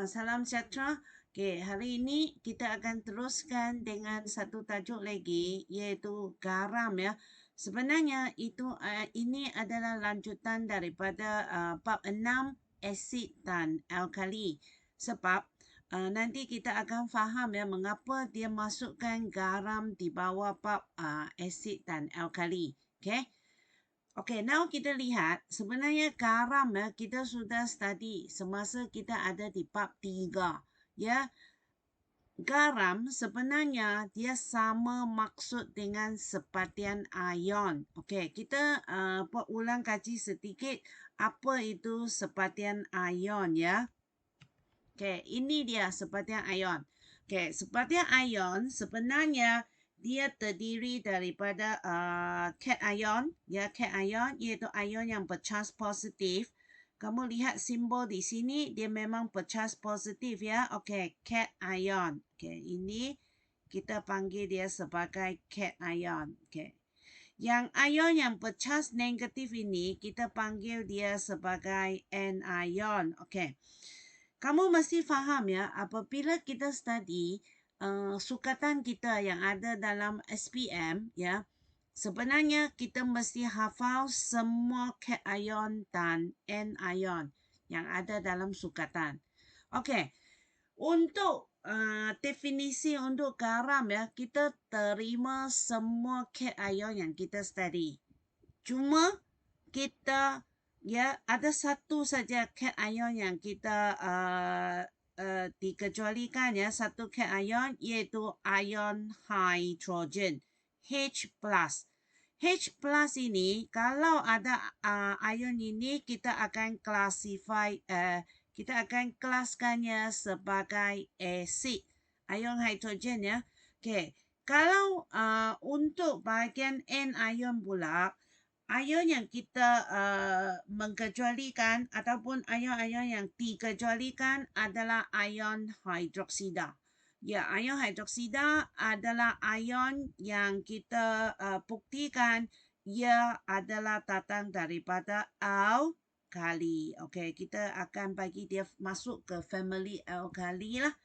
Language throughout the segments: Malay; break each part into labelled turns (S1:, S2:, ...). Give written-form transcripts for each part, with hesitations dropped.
S1: Salam sejahtera. Hari ini kita akan teruskan dengan satu tajuk lagi, iaitu garam ya. Sebenarnya ini adalah lanjutan daripada bab 6 asid dan alkali. Sebab nanti kita akan faham ya mengapa dia masukkan garam di bawah bab asid dan alkali. Okey. Okay, now kita lihat sebenarnya garam ya kita sudah study semasa kita ada di bab 3 ya. Garam sebenarnya dia sama maksud dengan sepatian ion. Okey, kita buat ulang kaji sedikit apa itu sepatian ion ya. Okey, ini dia sepatian ion. Okey, sepatian ion sebenarnya dia terdiri daripada cation ion, ya cation ion iaitu ion yang bercharge positif. Kamu lihat simbol di sini dia memang bercharge positif ya. Okey, cation ion. Okey, ini kita panggil dia sebagai cation ion. Okey. Yang ion yang bercharge negatif ini kita panggil dia sebagai anion. Okey. Kamu mesti faham ya, apabila kita study sukatan kita yang ada dalam SPM ya, sebenarnya kita mesti hafal semua cation dan anion yang ada dalam sukatan. Okey, untuk definisi untuk garam ya, kita terima semua cation yang kita study. Cuma kita ya ada satu saja cation yang kita dikecualikan ya, satu cation iaitu ion hydrogen H+. H+ ini kalau ada ion ini kita akan kita akan kelaskannya sebagai acid ion hydrogen ya. Okey, kalau untuk bahagian anion pula, ion yang kita mengkecualikan ataupun ion-ion yang dikecualikan adalah ion hidroksida. Ya, ion hidroksida adalah ion yang kita buktikan ia adalah datang daripada alkali. Okey, kita akan bagi dia masuk ke family alkali lah.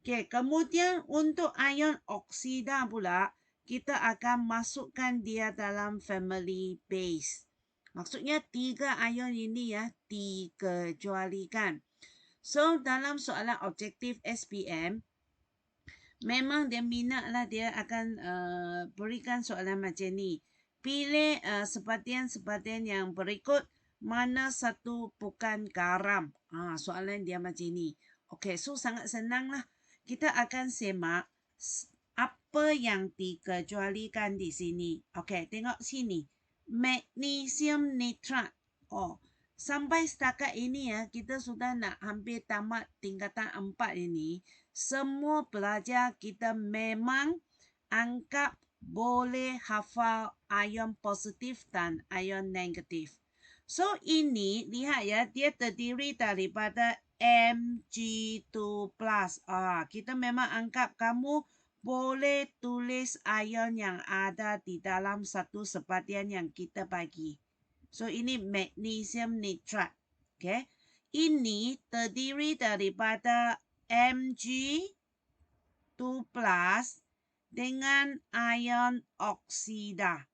S1: Okey, kemudian untuk ion oksida pula, kita akan masukkan dia dalam family base. Maksudnya 3 ion ini ya dikecualikan. So, dalam soalan objektif SPM, memang dia minat lah dia akan berikan soalan macam ni. Pilih sepatian-sepatian yang berikut, mana satu bukan garam. Soalan dia macam ni. Okey, so sangat senang lah. Kita akan semak apa yang dikecualikan di sini. Okey, tengok sini. Magnesium nitrat. Sampai setakat ini ya, kita sudah nak hampir tamat tingkatan 4 ini. Semua pelajar kita memang anggap boleh hafal ion positif dan ion negatif. So ini lihat ya, dia terdiri daripada Mg2+. Kita memang anggap kamu boleh tulis ion yang ada di dalam satu sepatian yang kita bagi. So ini magnesium nitrat. Okay. Ini terdiri daripada Mg2+ dengan ion oksida.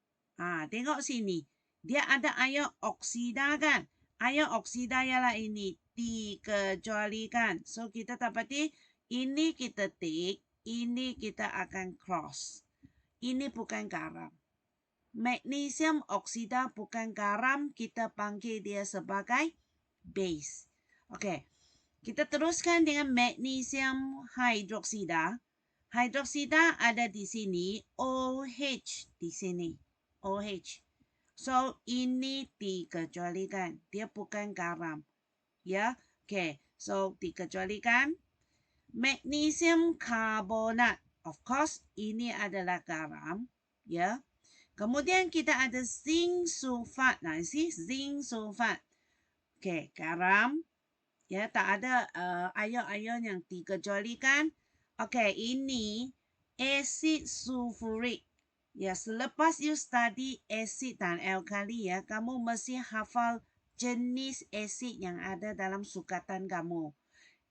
S1: Tengok sini. Dia ada ion oksida kan? Ion oksida ialah ini dikecualikan. So kita dapati ini kita tick, ini kita akan cross. Ini bukan garam. Magnesium oksida bukan garam, kita panggil dia sebagai base. Okey. Kita teruskan dengan magnesium hidroksida. Hidroksida ada di sini, OH di sini. OH. So, ini dikecualikan. Dia bukan garam. Ya. Okay. So, dikecualikan. Magnesium karbonat. Of course, ini adalah garam. Ya. Kemudian kita ada zinc sulfat. Nah, zinc sulfat. Okay. Garam. Ya, tak ada ion-ion yang dikecualikan. Okay, ini asid sulfurik. Ya, selepas you study asid dan alkali ya, kamu mesti hafal jenis asid yang ada dalam sukatan kamu.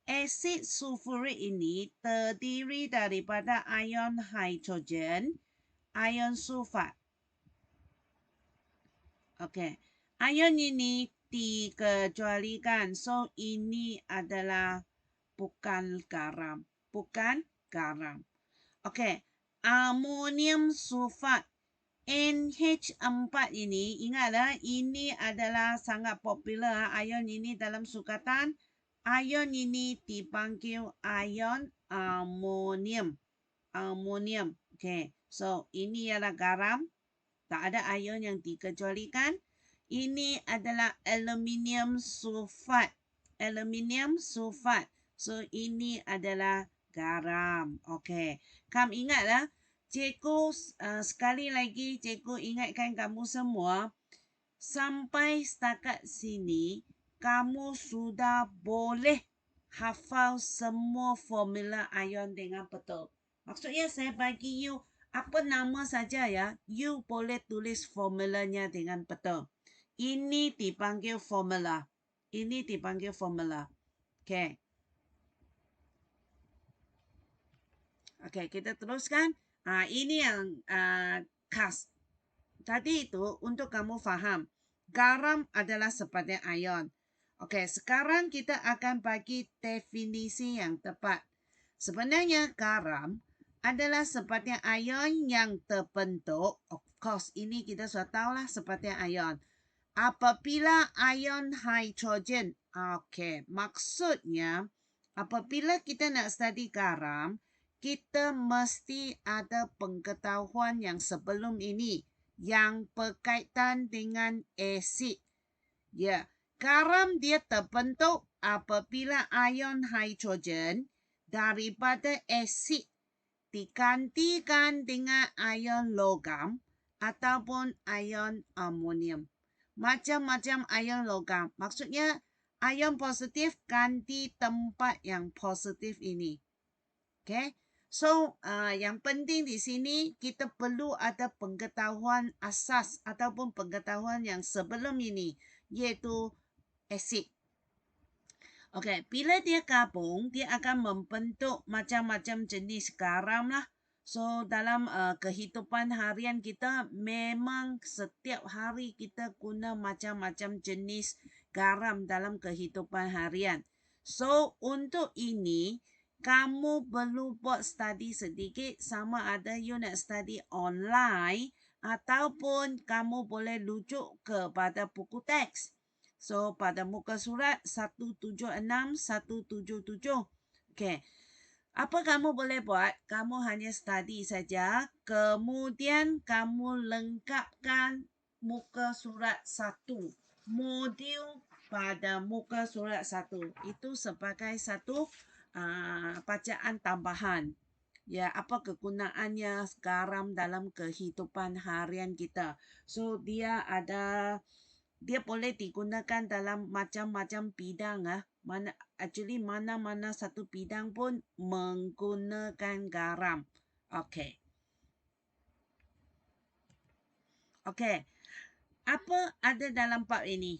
S1: Asid sulfurik ini terdiri daripada ion hidrogen, ion sulfat. Oke, ion ini dikecualikan. So, ini adalah bukan garam. Bukan garam. Oke, amonium sulfat. NH4 ini, ingatlah, ini adalah sangat popular ion ini dalam sukatan. Ion ini dipanggil ion amonium. Amonium. Oke, so ini adalah garam. Tak ada ion yang dikecualikan. Ini adalah aluminium sulfat. Aluminium sulfat. So, ini adalah garam. Okey. Kamu ingatlah, cikgu sekali lagi, cikgu ingatkan kamu semua, sampai setakat sini, kamu sudah boleh hafal semua formula ion dengan betul. Maksudnya saya bagi you apa nama saja ya, you boleh tulis formulanya dengan betul. Ini dipanggil formula. Ini dipanggil formula. Okey. Okey, kita teruskan. Ini yang khas. Tadi itu untuk kamu faham. Garam adalah seperti ion. Okey, sekarang kita akan bagi definisi yang tepat. Sebenarnya garam adalah seperti ion yang terbentuk. Of course, ini kita sudah tahulah seperti ion. Apabila ion hidrogen. Okey, maksudnya apabila kita nak study garam, kita mesti ada pengetahuan yang sebelum ini yang berkaitan dengan asid. Ya, garam dia terbentuk apabila ion hidrogen daripada asid digantikan dengan ion logam ataupun ion amonium. Macam-macam ion logam. Maksudnya ion positif ganti tempat yang positif ini. Okay? So, yang penting di sini kita perlu ada pengetahuan asas ataupun pengetahuan yang sebelum ini, iaitu asid. Okey, bila dia gabung, dia akan membentuk macam-macam jenis garam lah. So, dalam kehidupan harian kita, memang setiap hari kita guna macam-macam jenis garam dalam kehidupan harian. So, untuk ini, kamu perlu buat study sedikit, sama ada you nak study online ataupun kamu boleh rujuk kepada buku teks. So, pada muka surat 176, 177. Okey. Apa kamu boleh buat? Kamu hanya study saja. Kemudian kamu lengkapkan muka surat 1. Modul pada muka surat 1. Itu sebagai satu bacaan tambahan. Ya, apa kegunaannya garam dalam kehidupan harian kita. So, dia boleh digunakan dalam macam-macam bidang. Mana-mana satu bidang pun menggunakan garam. Okey. Okey. Apa ada dalam bab ini?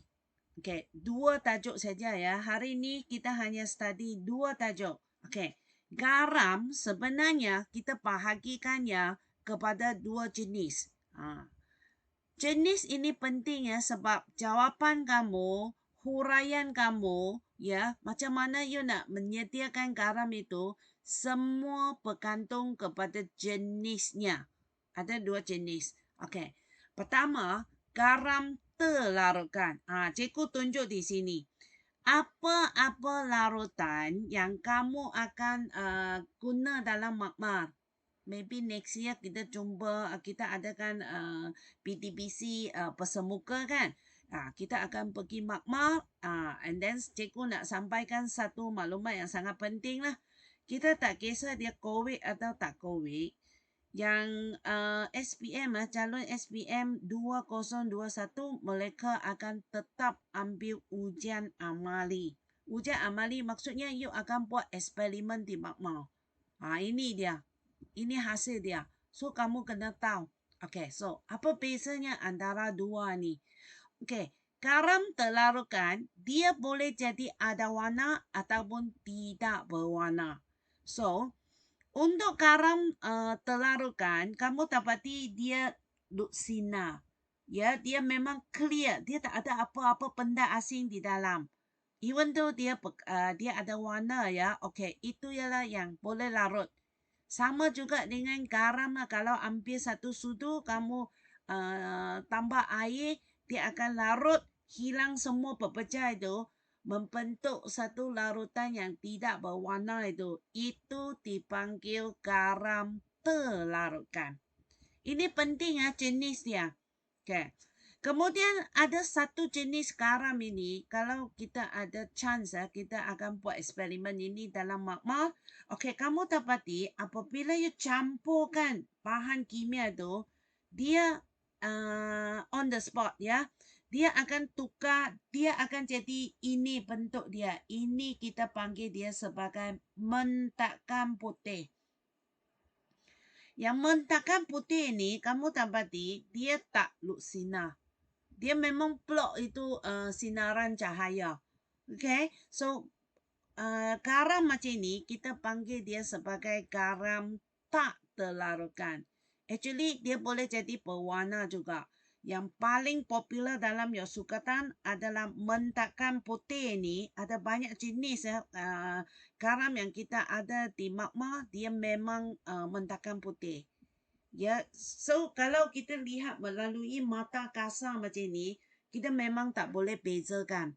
S1: Okey, 2 tajuk saja ya. Hari ini kita hanya study 2 tajuk. Okey. Garam sebenarnya kita bahagikannya kepada 2 jenis. Jenis ini penting ya sebab jawapan kamu, huraian kamu, ya, macam mana you nak menyediakan garam itu, semua bergantung kepada jenisnya. Ada 2 jenis. Okey. Pertama, garam terlarutkan. Cikgu tunjuk di sini. Apa-apa larutan yang kamu akan guna dalam makmar. Maybe next year kita jumpa, kita adakan PTBC persemuka kan. Kita akan pergi makmar. And then cikgu nak sampaikan satu maklumat yang sangat penting lah. Kita tak kisah dia COVID atau tak COVID. Yang SPM, calon SPM 2021, mereka akan tetap ambil ujian amali. Ujian amali maksudnya you akan buat eksperimen di makmar. Ini dia. Ini hasil dia. So, kamu kena tahu. Okay, so apa bezanya antara dua ni? Okay, garam terlarutkan, dia boleh jadi ada warna ataupun tidak berwarna. So, untuk garam terlarutkan, kamu dapati dia duk sinar. Ya, dia memang clear. Dia tak ada apa-apa benda asing di dalam. Even though dia ada warna ya, okay, itu ialah yang boleh larut. Sama juga dengan garam lah. Kalau ambil satu sudu, kamu tambah air, dia akan larut, hilang semua pepecah itu, membentuk satu larutan yang tidak berwarna itu. Itu dipanggil garam terlarutkan. Ini penting ya jenis dia. Okay. Kemudian ada satu jenis garam ini, kalau kita ada chance kita akan buat eksperimen ini dalam magma. Okay, kamu dapati apabila you campurkan bahan kimia itu, dia on the spot ya. Dia akan tukar, dia akan jadi ini bentuk dia. Ini kita panggil dia sebagai mentakan putih. Yang mentakan putih ini, kamu dapati dia tak luksina. Dia memang block itu sinaran cahaya. Okay, so garam macam ini kita panggil dia sebagai garam tak terlarutkan. Actually dia boleh jadi berwarna juga. Yang paling popular dalam Yogyakarta adalah mentakan putih ini. Ada banyak jenis ya. Garam yang kita ada di magma dia memang mentakan putih. Ya, so kalau kita lihat melalui mata kasar macam ni, kita memang tak boleh bezakan.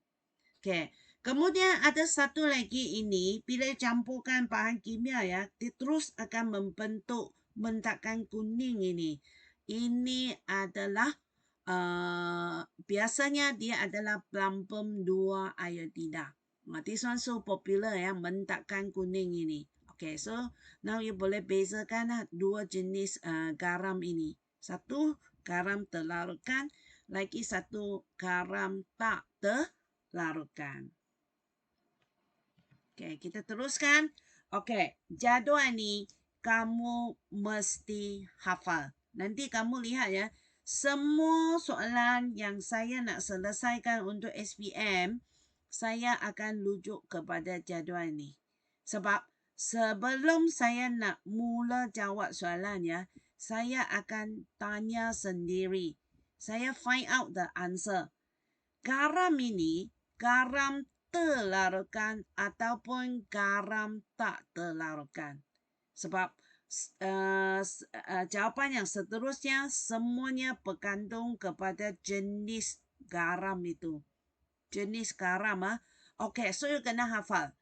S1: Okay. Kemudian ada satu lagi ini, bila campurkan bahan kimia ya, dia terus akan membentuk mentakan kuning ini. Ini adalah biasanya dia adalah plumpum 2 iodida. This one so popular ya, mentakan kuning ini. Okay, so now you boleh bezakan dua jenis garam ini. Satu garam terlarutkan, lagi satu garam tak terlarutkan. Okay, kita teruskan. Okay, jadual ni kamu mesti hafal. Nanti kamu lihat ya, semua soalan yang saya nak selesaikan untuk SPM, saya akan rujuk kepada jadual ni. Sebab sebelum saya nak mula jawab soalan ya, saya akan tanya sendiri. Saya find out the answer. Garam ini, garam terlarutkan ataupun garam tak terlarutkan. Sebab jawapan yang seterusnya semuanya bergantung kepada jenis garam itu. Jenis garam Okay, so you kena hafal.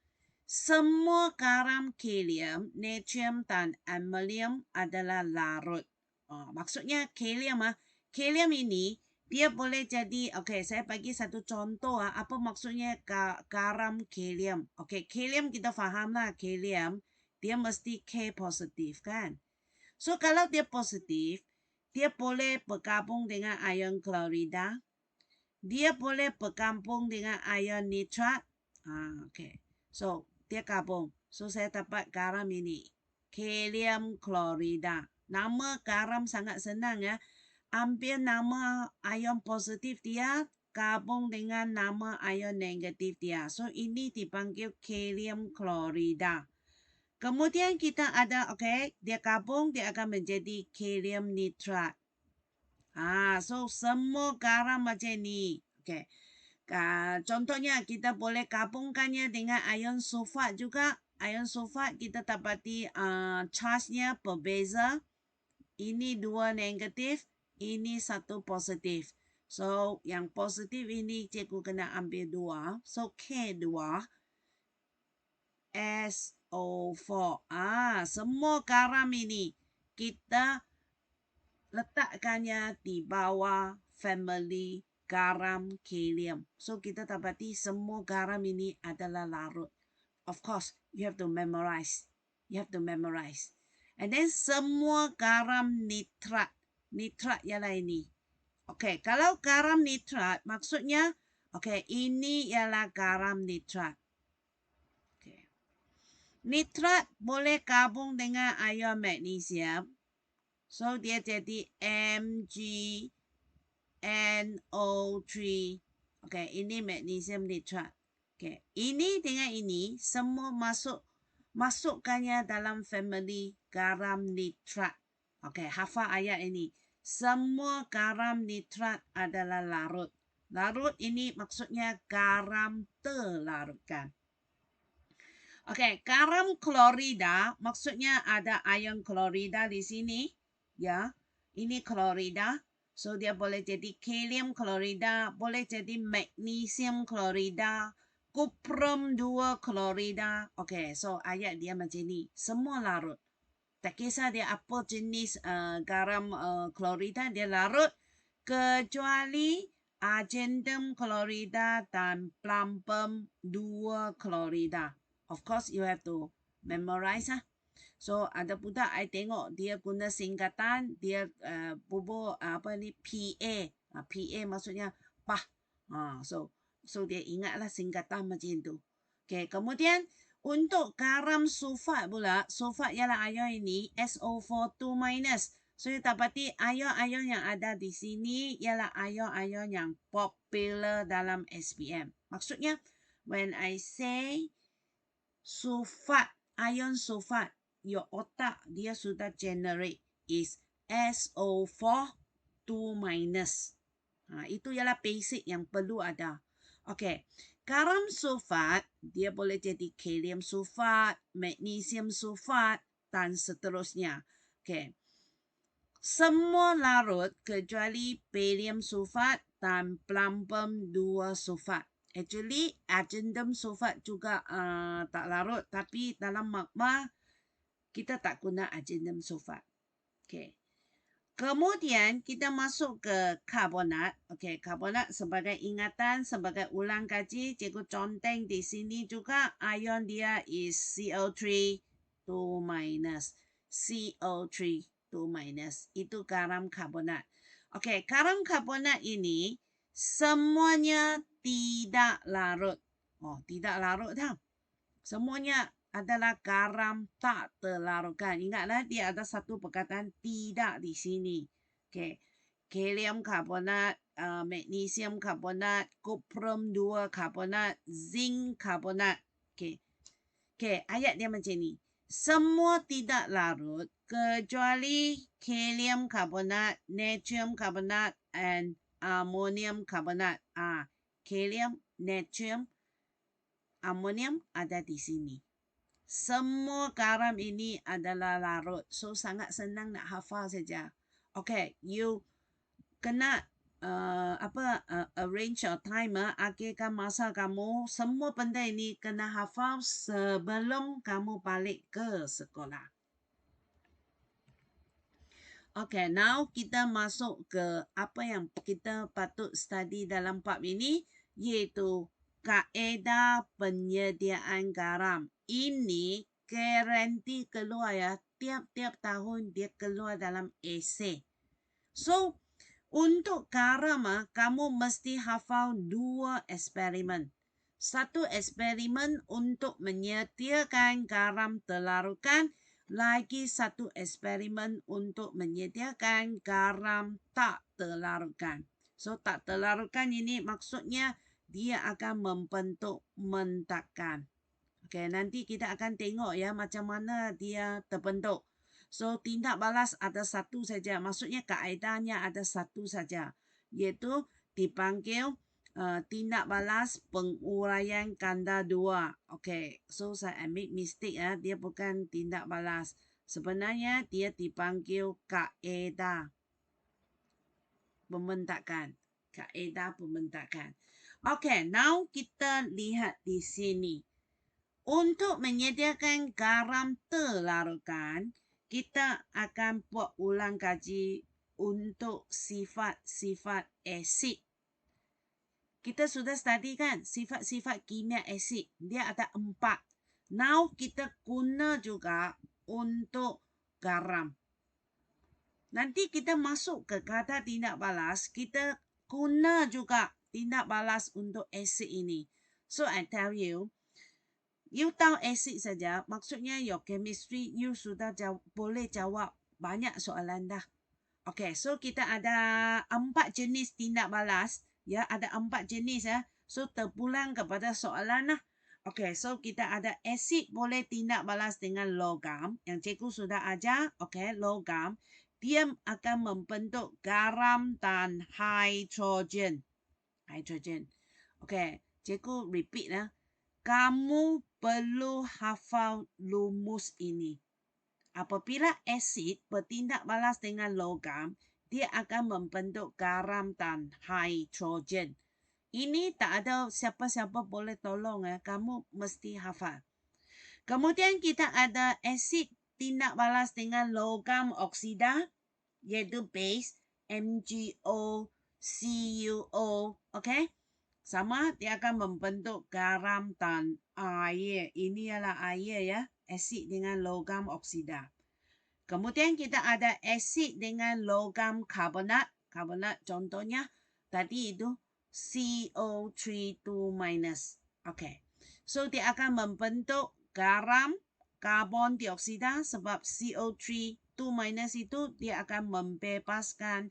S1: Semua garam kalium, natrium dan amonium adalah larut. Maksudnya kalium kalium ini dia boleh jadi, okay, saya bagi satu contoh apa maksudnya garam kalium. Okay, kalium kita faham lah, kalium dia mesti K positif kan. So kalau dia positif, dia boleh bergabung dengan ion klorida. Dia boleh bergabung dengan ion nitrat. Okay. So dia gabung. So saya dapat garam ini. Kalium klorida. Nama garam sangat senang ya. Ambil nama ion positif dia, gabung dengan nama ion negatif dia. So ini dipanggil kalium klorida. Kemudian kita ada, okay, dia gabung, dia akan menjadi kalium nitrat. So semua garam macam ni. Okay. Contohnya kita boleh gabungkannya dengan ion sulfat juga. Ion sulfat kita dapati charge-nya berbeza. Ini 2 negatif. Ini 1 positif. So, yang positif ini cikgu kena ambil 2. So, K2. SO4. Semua garam ini kita letakkannya di bawah family garam kalium. So, kita dapati semua garam ini adalah larut. Of course, you have to memorize. You have to memorize. And then, semua garam nitrat. Nitrat ialah ini. Okay, kalau garam nitrat, maksudnya, okay, ini ialah garam nitrat. Okay. Nitrat boleh gabung dengan ion magnesium. So, dia jadi MgNO3. Okey, ini magnesium nitrat. Okey, ini dengan ini semua masukkannya dalam family garam nitrat. Okey, hafal ayat ini. Semua garam nitrat adalah larut. Larut ini maksudnya garam terlarutkan. Okey, garam klorida maksudnya ada ion klorida di sini. Ya, ini klorida. So, dia boleh jadi kalium klorida, boleh jadi magnesium klorida, kuprum 2 klorida. Okey, so ayat dia macam ni. Semua larut. Tak kisah dia apa jenis garam klorida, dia larut. Kecuali argentum klorida dan plumbum 2 klorida. Of course, you have to memorize lah. So ada budak I tengok dia guna singkatan, dia bubur apa ni PA. PA maksudnya pah. So dia ingatlah singkatan macam tu. Okay, kemudian untuk garam sulfat pula, sulfat ialah ion ini SO4 2-. So you dapati ion-ion yang ada di sini ialah ion-ion yang popular dalam SPM. Maksudnya when I say sulfat, ion sulfat, your otak dia sudah generate is SO4 2-. Itu ialah basic yang perlu ada. Okey, garam sulfat dia boleh jadi kalium sulfat, magnesium sulfat dan seterusnya. Okey. Semua larut kecuali barium sulfat dan plumbum 2 sulfat. Actually, argentum sulfat juga tak larut, tapi dalam magma kita tak guna argentum sulfat. Okay. Kemudian kita masuk ke karbonat. Okay, karbonat sebagai ingatan, sebagai ulang kaji, cikgu conteng di sini juga ion dia is CO3 2-. CO3 2-. Itu garam karbonat. Okay, garam karbonat ini semuanya tidak larut. Tidak larut tau. Semuanya adalah garam tak terlarutkan. Ingatlah dia ada satu perkataan tidak di sini. Okay. Kalium karbonat, magnesium karbonat, kuprum 2 karbonat, zinc karbonat. Okay. Okay, ayat dia macam ni. Semua tidak larut kecuali kalium karbonat, natrium karbonat, and ammonium karbonat. Kalium, natrium, ammonium ada di sini. Semua garam ini adalah larut. So, sangat senang nak hafal saja. Okay, you kena arrange your timer, akhirkan masa kamu, semua benda ini kena hafal sebelum kamu balik ke sekolah. Okay, now kita masuk ke apa yang kita patut study dalam bab ini, iaitu kaedah penyediaan garam. Ini garanti keluar ya. Tiap-tiap tahun dia keluar dalam esei. So, untuk garam, kamu mesti hafal 2 eksperimen. Satu eksperimen untuk menyediakan garam terlarutkan. Lagi satu eksperimen untuk menyediakan garam tak terlarutkan. So, tak terlarutkan ini maksudnya dia akan membentuk mentakan. Okay, nanti kita akan tengok ya macam mana dia terbentuk. So, tindak balas ada satu saja. Maksudnya kaedahnya ada satu saja. Iaitu dipanggil tindak balas penguraian ganda 2. Okay, so saya ambil mistake ya. Dia bukan tindak balas. Sebenarnya dia dipanggil kaedah pembentakan. Kaedah pembentakan. Okay, now kita lihat di sini. Untuk menyediakan garam terlarutkan, kita akan buat ulang kaji untuk sifat-sifat asid. Kita sudah study kan sifat-sifat kimia asid. Dia ada 4. Now kita guna juga untuk garam. Nanti kita masuk ke kata tindak balas, kita guna juga tindak balas untuk asid ini. So I tell you, you tahu asid saja, maksudnya your chemistry, you sudah boleh jawab banyak soalan dah. Okay, so kita ada 4 jenis tindak balas Ya, ada 4 jenis ya. So, terpulang kepada soalan lah. Okay, so kita ada asid boleh tindak balas dengan logam. Yang cikgu sudah ajar, okay, logam. Dia akan membentuk garam dan hidrogen. Hidrogen. Okay, cikgu repeat lah. Kamu perlu hafal rumus ini. Apabila asid bertindak balas dengan logam, dia akan membentuk garam dan hidrogen. Ini tak ada siapa-siapa boleh tolong ya. Kamu mesti hafal. Kemudian kita ada asid tindak balas dengan logam oksida, iaitu base MgO, okay? Sama, dia akan membentuk garam dan air. Ini adalah air ya. Asid dengan logam oksida. Kemudian kita ada asid dengan logam karbonat. Karbonat contohnya tadi itu CO3 2-. Okay. So dia akan membentuk garam karbon dioksida sebab CO3 2- itu dia akan membebaskan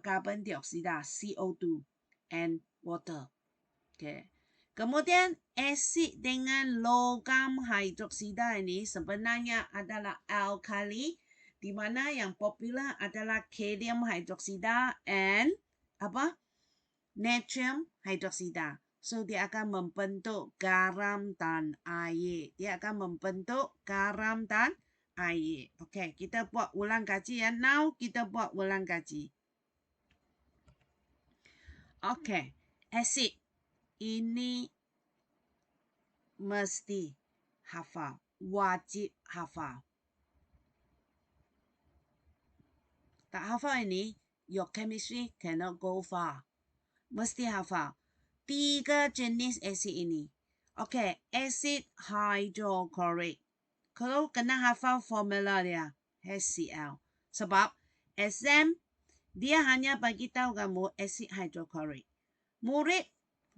S1: karbon dioksida CO2 and water. Okay. Kemudian asid dengan logam hidroksida ini sebenarnya adalah alkali, di mana yang popular adalah kalium hidroksida and natrium hidroksida. So dia akan membentuk garam dan air. Dia akan membentuk garam dan air. Okay, kita buat ulang kaji ya. Now kita buat ulang kaji. Okay, asid. Ini mesti hafal. Wajib hafal. Tak hafal ini, your chemistry cannot go far. Mesti hafal. 3 jenis asid ini. Okay, asid hydrochloric. Kalau kena hafal formula dia, HCl. Sebab exam dia hanya bagi tahu kamu asid hydrochloric. Murid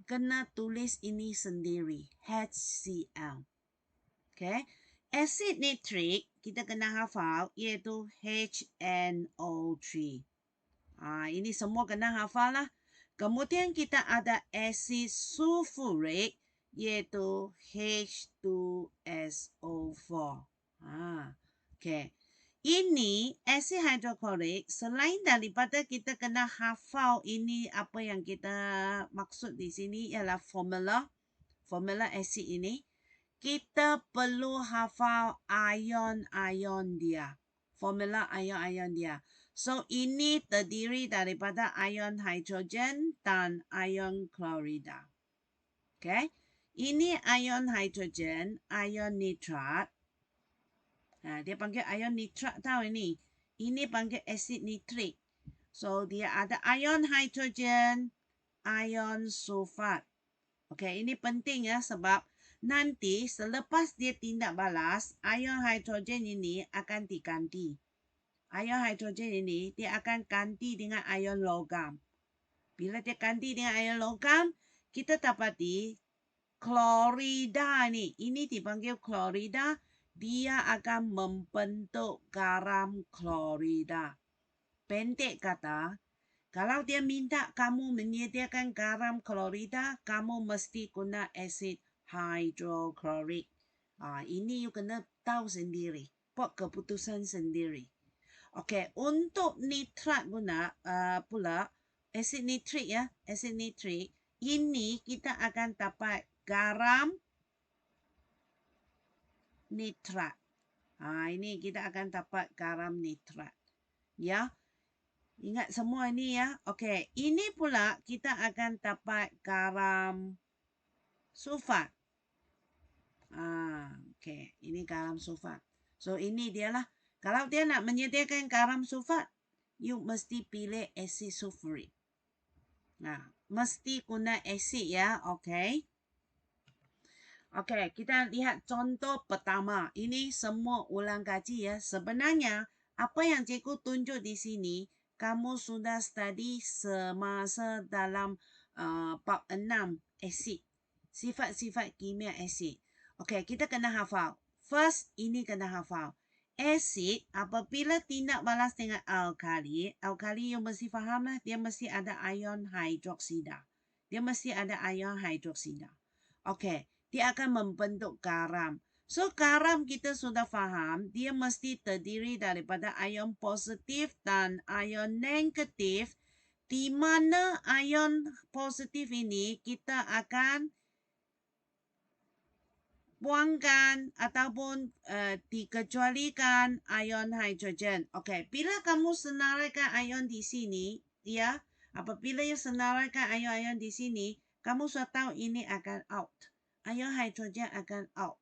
S1: kena tulis ini sendiri, HCl. Okay. Asid nitrik kita kena hafal iaitu HNO3. Ini semua kena hafal lah. Kemudian kita ada asid sulfurik iaitu H2SO4. Okay. Ini asid hidroklorik, selain daripada kita kena hafal ini apa yang kita maksud di sini ialah formula asid ini, kita perlu hafal ion-ion dia. Formula ion-ion dia. So, ini terdiri daripada ion hidrogen dan ion klorida. Okay. Ini ion hidrogen, ion nitrat. Dia panggil ion nitrat tahu ini. Ini panggil asid nitrik. So, dia ada ion hidrogen, ion sulfat. Okay, ini penting ya sebab nanti selepas dia tindak balas, ion hidrogen ini akan diganti. Ion hidrogen ini dia akan ganti dengan ion logam. Bila dia ganti dengan ion logam, kita dapati klorida ini dipanggil klorida, dia akan membentuk garam klorida. Pendek kata, kalau dia minta kamu menyediakan garam klorida, kamu mesti guna asid hidroklorik. Ini you kena tahu sendiri. Buat keputusan sendiri. Okey, untuk nitrat guna pula, asid nitrik ya, asid nitrik. Ini kita akan dapat garam nitrat. Ini kita akan dapat garam nitrat. Ya. Ingat semua ini ya. Okey, ini pula kita akan dapat garam sulfat. Okey, ini garam sulfat. So ini dia lah. Kalau dia nak menyediakan garam sulfat, you mesti pilih asid sulfurik. Mesti guna asid ya. Okey. Okey, kita lihat contoh pertama. Ini semua ulang kaji ya. Sebenarnya apa yang cikgu tunjuk di sini, kamu sudah study semasa dalam bab 6 asid. Sifat-sifat kimia asid. Okey, kita kena hafal. First, ini kena hafal. Asid apabila tindak balas dengan alkali, you mesti faham lah, dia mesti ada ion hidroksida. Dia mesti ada ion hidroksida. Okey, dia akan membentuk garam. So, garam kita sudah faham, dia mesti terdiri daripada ion positif dan ion negatif, di mana ion positif ini kita akan buangkan ataupun dikecualikan ion hidrogen. Okey, bila kamu senaraikan ion di sini, ya, apabila you senaraikan ion-ion di sini, kamu sudah tahu ini akan out. Ion hidrogen akan out.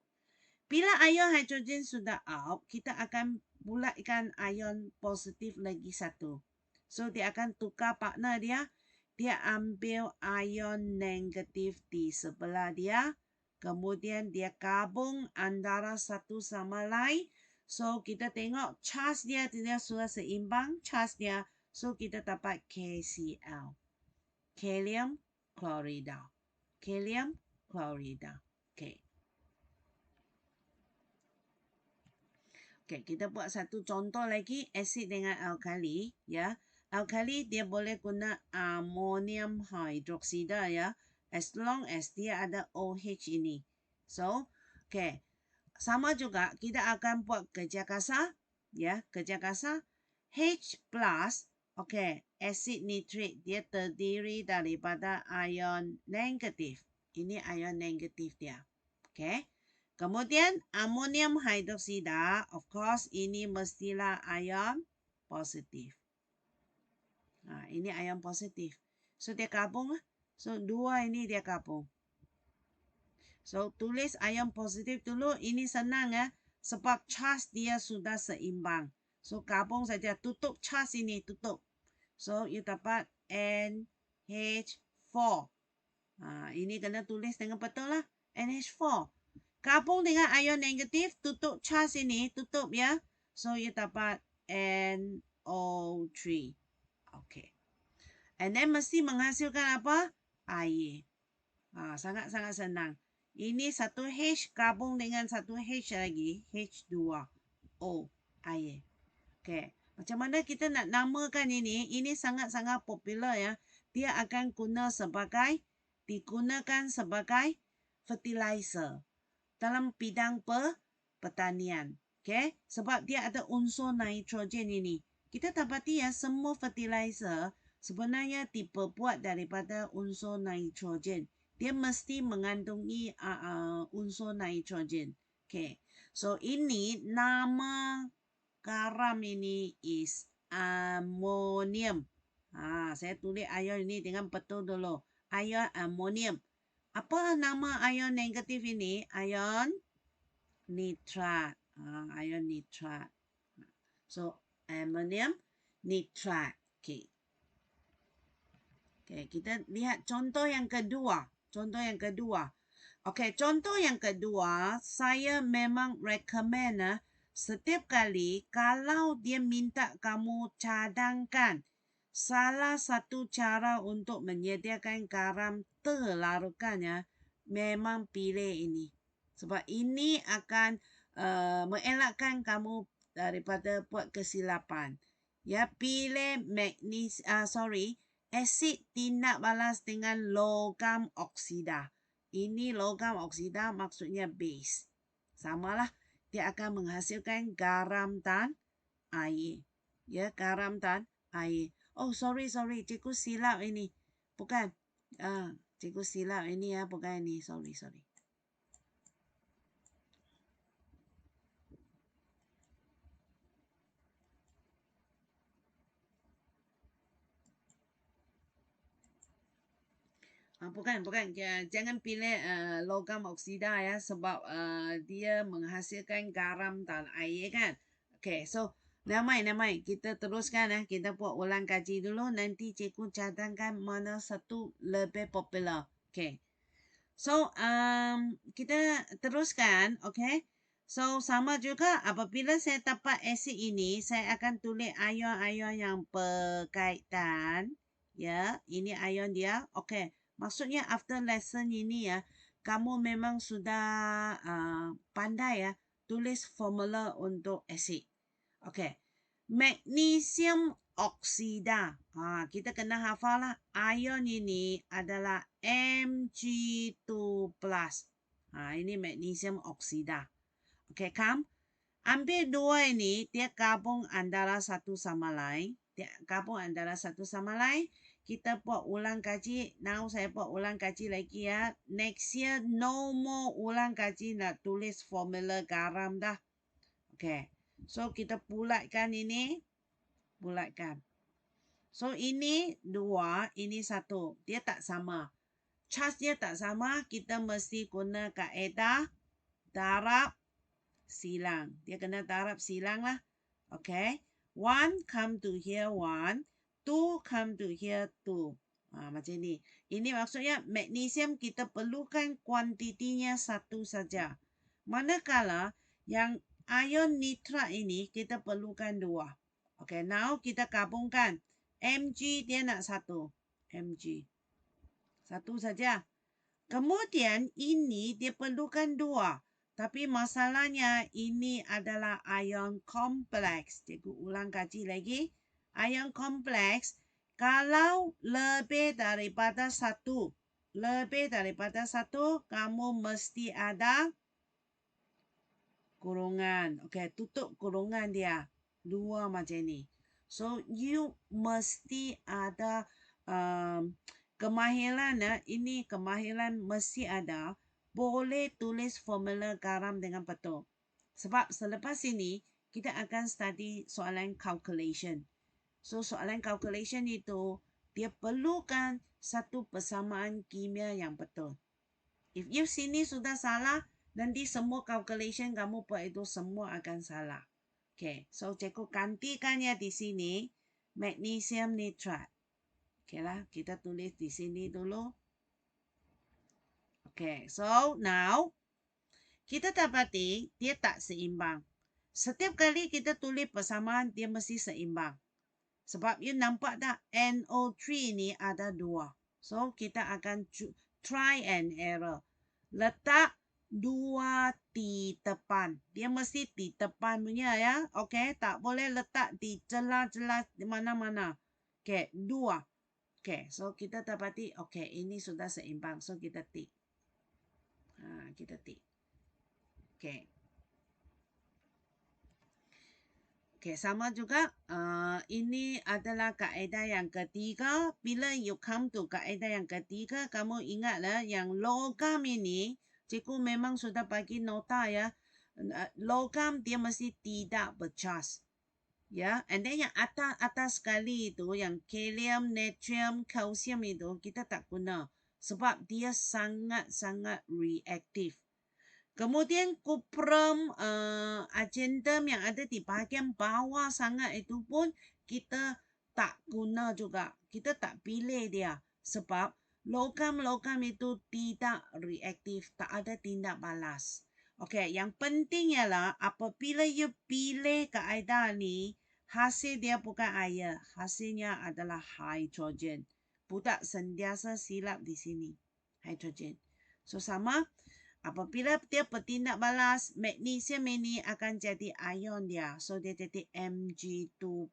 S1: Bila ion hidrogen sudah out, kita akan bulatkan ion positif lagi satu. So, dia akan tukar partner dia. Dia ambil ion negatif di sebelah dia. Kemudian dia gabung antara satu sama lain. So, kita tengok charge dia sudah seimbang. Charge dia. So, kita dapat KCl. Kalium chloride. Kalium chloride. Okay. Okay, kita buat satu contoh lagi. Asid dengan alkali. Ya. Alkali dia boleh guna ammonium hydroxide ya. As long as dia ada OH ini. So, okay. Sama juga kita akan buat kerja kasar. Ya, kerja kasar. H plus, okay, acid nitrate dia terdiri daripada ion negatif. Ini ion negatif dia. Okay. Kemudian ammonium hydroxide, of course ini mestilah ion positif. Nah, ini ion positif. So dia gabung. So dua ini dia gabung. So tulis ion positif dulu. Ini senang ya. Sebab charge dia sudah seimbang. So gabung saja. Tutup charge ini. Tutup. So you dapat NH4. Nah, ini kena tulis dengan betul lah. NH4. Gabung dengan ion negatif. Tutup charge ini. Tutup ya. So you dapat NO3. Okay. And then mesti menghasilkan apa? Air. Sangat-sangat senang. Ini satu H gabung dengan satu H lagi. H2O. Air. Okay. Macam mana kita nak namakan ini? Ini sangat-sangat popular ya. Dia akan digunakan sebagai fertilizer dalam bidang pertanian. Okay. Sebab dia ada unsur nitrogen ini. Kita dapati ya semua fertilizer sebenarnya diperbuat daripada unsur nitrogen. Dia mesti mengandungi unsur nitrogen. Okay. So ini nama garam ini is ammonium. Saya tulis ion ini dengan betul dulu. Ion ammonium. Apa nama ion negatif ini? Ion nitrat. Ion nitrat. So ammonium nitrat. Okay. Okay, kita lihat contoh yang kedua. Okay, contoh yang kedua, saya memang recommend setiap kali kalau dia minta kamu cadangkan salah satu cara untuk menyediakan garam terlarutkannya, memang pilih ini. Sebab ini akan mengelakkan kamu daripada buat kesilapan. Ya, pilih asid tindak balas dengan logam oksida. Ini logam oksida maksudnya base. Samalah, dia akan menghasilkan garam dan air. Ya, garam dan air. Oh, sorry. Cikgu silap ini. Bukan. Cikgu silap ini ya. Bukan ini. Sorry. Bukan. Jangan pilih logam oksida ya. Sebab dia menghasilkan garam dan air kan. Okay, so nevermind. Kita teruskan ya. Kita buat ulang kaji dulu. Nanti cikgu cadangkan mana satu lebih popular. Okay. So, kita teruskan. Okay. So, sama juga apabila saya dapat asid ini, saya akan tulis ion-ion yang berkaitan. Ya, ini ion dia. Okay. Maksudnya after lesson ini ya, kamu memang sudah pandai ya tulis formula untuk asid. Okey. Magnesium oksida. Kita kena hafal lah. Ion ini adalah Mg2+. Ini magnesium oksida. Okey, come. Ambil dua ini, dia gabung antara satu sama lain. Kita buat ulang kaji. Now saya buat ulang kaji lagi ya. Next year, no more ulang kaji nak tulis formula garam dah. Okay. So, kita bulatkan ini. So, ini dua, ini satu. Dia tak sama. Charge dia tak sama. Kita mesti guna kaedah darab silang. Dia kena darab silang lah. Okay. 1 come to here 1. 2 come to here 2. Macam ni. Ini maksudnya magnesium kita perlukan kuantitinya satu saja. Manakala yang ion nitrat ini kita perlukan dua. Okay, now kita gabungkan. Mg dia nak satu. Mg. Satu saja. Kemudian ini dia perlukan dua. Tapi masalahnya ini adalah ion kompleks. Cikgu ulang kaji lagi. Ion kompleks, kalau lebih daripada satu, kamu mesti ada kurungan. Okay, tutup kurungan dia. Dua macam ni. So, you mesti ada kemahiran. Ini kemahiran mesti ada. Boleh tulis formula garam dengan betul. Sebab selepas ini, kita akan study soalan calculation. So, soalan calculation itu, dia perlukan satu persamaan kimia yang betul. If you sini sudah salah, nanti semua calculation kamu buat itu semua akan salah. Okay, so cikgu gantikan ya di sini, magnesium nitrat. Okay lah, kita tulis di sini dulu. Okay, so now kita dapati dia tak seimbang. Setiap kali kita tulis persamaan, dia mesti seimbang. Sebab you nampak tak NO3 ni ada dua. So kita akan try and error. Letak dua di depan. Dia mesti di depan punya ya. Okay, tak boleh letak di celah-celah di mana-mana. Okay, dua. Okay, so kita dapati, okay, ini sudah seimbang. So kita tick. Kita tick. Okay. Okay, sama juga. Ini adalah kaedah yang ketiga. Bila you come to kaedah yang ketiga, kamu ingatlah yang logam ini, cikgu memang sudah bagi nota ya. Logam dia mesti tidak bercas. Ya, and then yang atas sekali itu, yang kalium, natrium, kalsium itu, kita tak guna. Sebab dia sangat-sangat reaktif. Kemudian kuprum, argentum yang ada di bahagian bawah sangat itu pun kita tak guna juga. Kita tak pilih dia. Sebab logam-logam itu tidak reaktif. Tak ada tindak balas. Okey, yang penting ialah apabila you pilih kaedah ni, hasil dia bukan air. Hasilnya adalah hidrogen. Budak sentiasa silap di sini. Hidrogen. So, sama. Apabila dia bertindak balas, magnesium ini akan jadi ion dia. So, dia jadi Mg2+.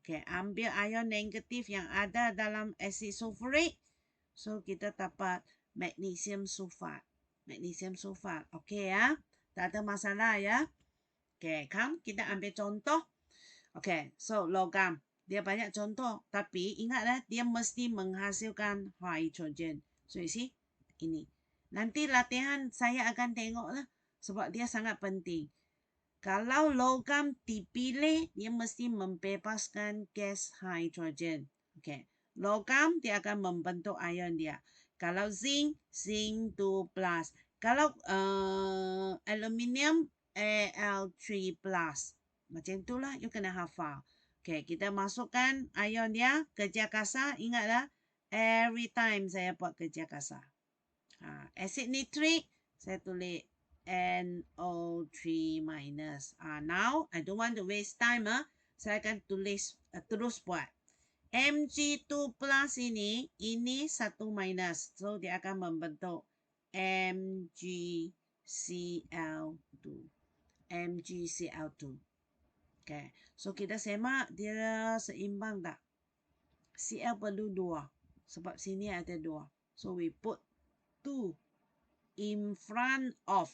S1: Okay, ambil ion negatif yang ada dalam asid sulfurik. So, kita dapat magnesium sulfat. Okay ya. Tak ada masalah ya. Okay, come. Kita ambil contoh. Okay, so logam. Dia banyak contoh. Tapi ingatlah, dia mesti menghasilkan hidrogen. So, you see? Ini. Nanti latihan saya akan tengoklah sebab dia sangat penting. Kalau logam dipilih, dia mesti membebaskan gas hidrogen. Okay. Logam dia akan membentuk ion dia. Kalau zinc, zinc 2+. Kalau aluminium, Al3+. Macam itulah you kena hafal. Okay, kita masukkan ion dia, kerja kasar. Ingatlah, every time saya buat kerja kasar. Acid nitric, saya tulis NO3-. Now, I don't want to waste time. Saya akan tulis, terus buat. Mg2+ ini 1-. So, dia akan membentuk MgCl2. MgCl2. Okay. So kita semak dia seimbang tak? Cl perlu 2. Sebab sini ada 2. So we put 2 in front of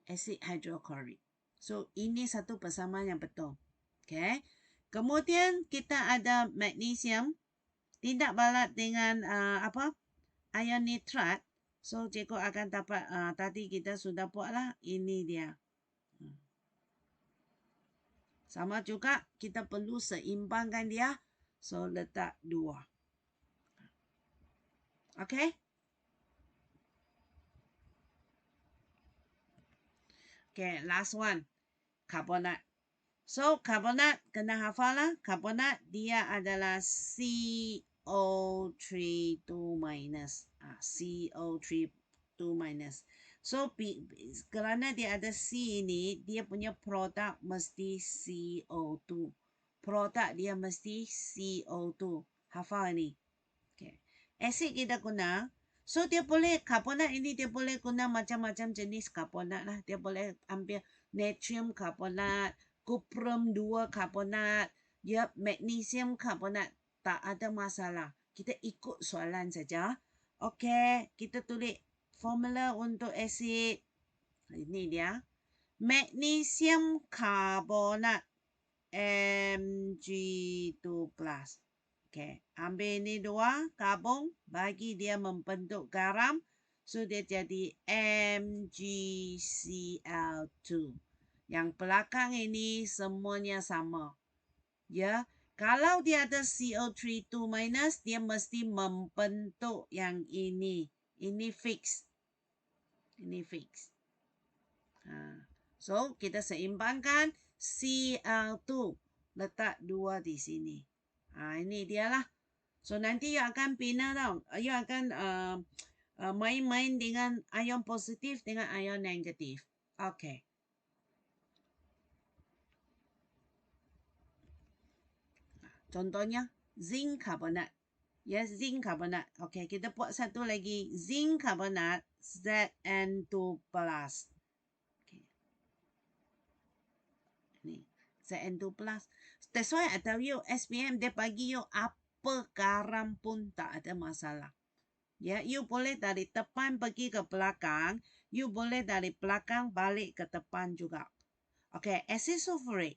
S1: acid hydrochloric. So ini satu persamaan yang betul. Okay. Kemudian kita ada magnesium tindak balas dengan ion nitrat. So cikgu akan dapat tadi kita sudah buat lah. Ini dia. Sama juga kita perlu seimbangkan dia. So letak 2. Okay. Okay, last one. Carbonate. So carbonate kena hafal lah. Carbonate dia adalah CO3 2 minus. CO3 2 minus. So kerana dia ada C ini, dia punya produk mesti CO2. Produk dia mesti CO2. Hafal ini. Okay. Asid kita guna. So dia boleh carbonate ini dia boleh guna macam-macam jenis carbonate lah. Dia boleh ambil natrium carbonate, cuprum 2 carbonate, ya magnesium carbonate, tak ada masalah. Kita ikut soalan saja. Okey, kita tulis formula untuk asid. Ini dia. Magnesium carbonate Mg2+. Okay, ambil ini 2 gabung, bagi dia membentuk garam. So dia jadi MgCl2. Yang belakang ini semuanya sama. Ya, kalau dia ada CO3 2 minus, dia mesti membentuk yang ini. Ini fix. Ini fix. So kita seimbangkan Cl2. Letak 2 di sini. Ini dia lah. So nanti you akan bina tau. You akan main-main dengan ion positif dengan ion negatif. Okay. Contohnya zinc carbonate. Yes, zinc carbonate. Okay, kita buat satu lagi. Zinc carbonate Zn2+. Okay. Ni Zn2+. That's why I tell you, SPM dia bagi you apa garam pun tak ada masalah. Ya, you boleh dari depan pergi ke belakang, you boleh dari belakang balik ke depan juga. Okay, acid sulfuric.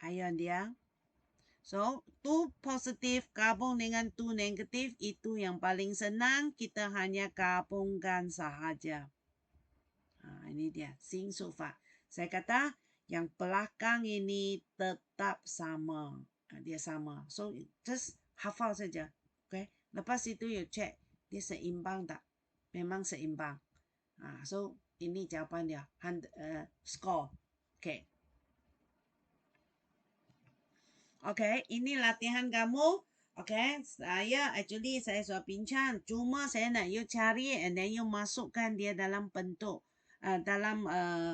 S1: Ion dia. So, 2 positif gabung dengan 2 negatif, itu yang paling senang, kita hanya gabungkan sahaja. Ini dia, zinc sulfat. Saya kata, yang belakang ini tetap sama. Dia sama. So, just hafal saja. Okay. Lepas itu, you check. Dia seimbang tak? Memang seimbang. So, ini jawapan dia. Score. Okay. Okay, ini latihan kamu. Okay, saya sudah bincang. Cuma saya nak you cari and then you masukkan dia dalam bentuk. Dalam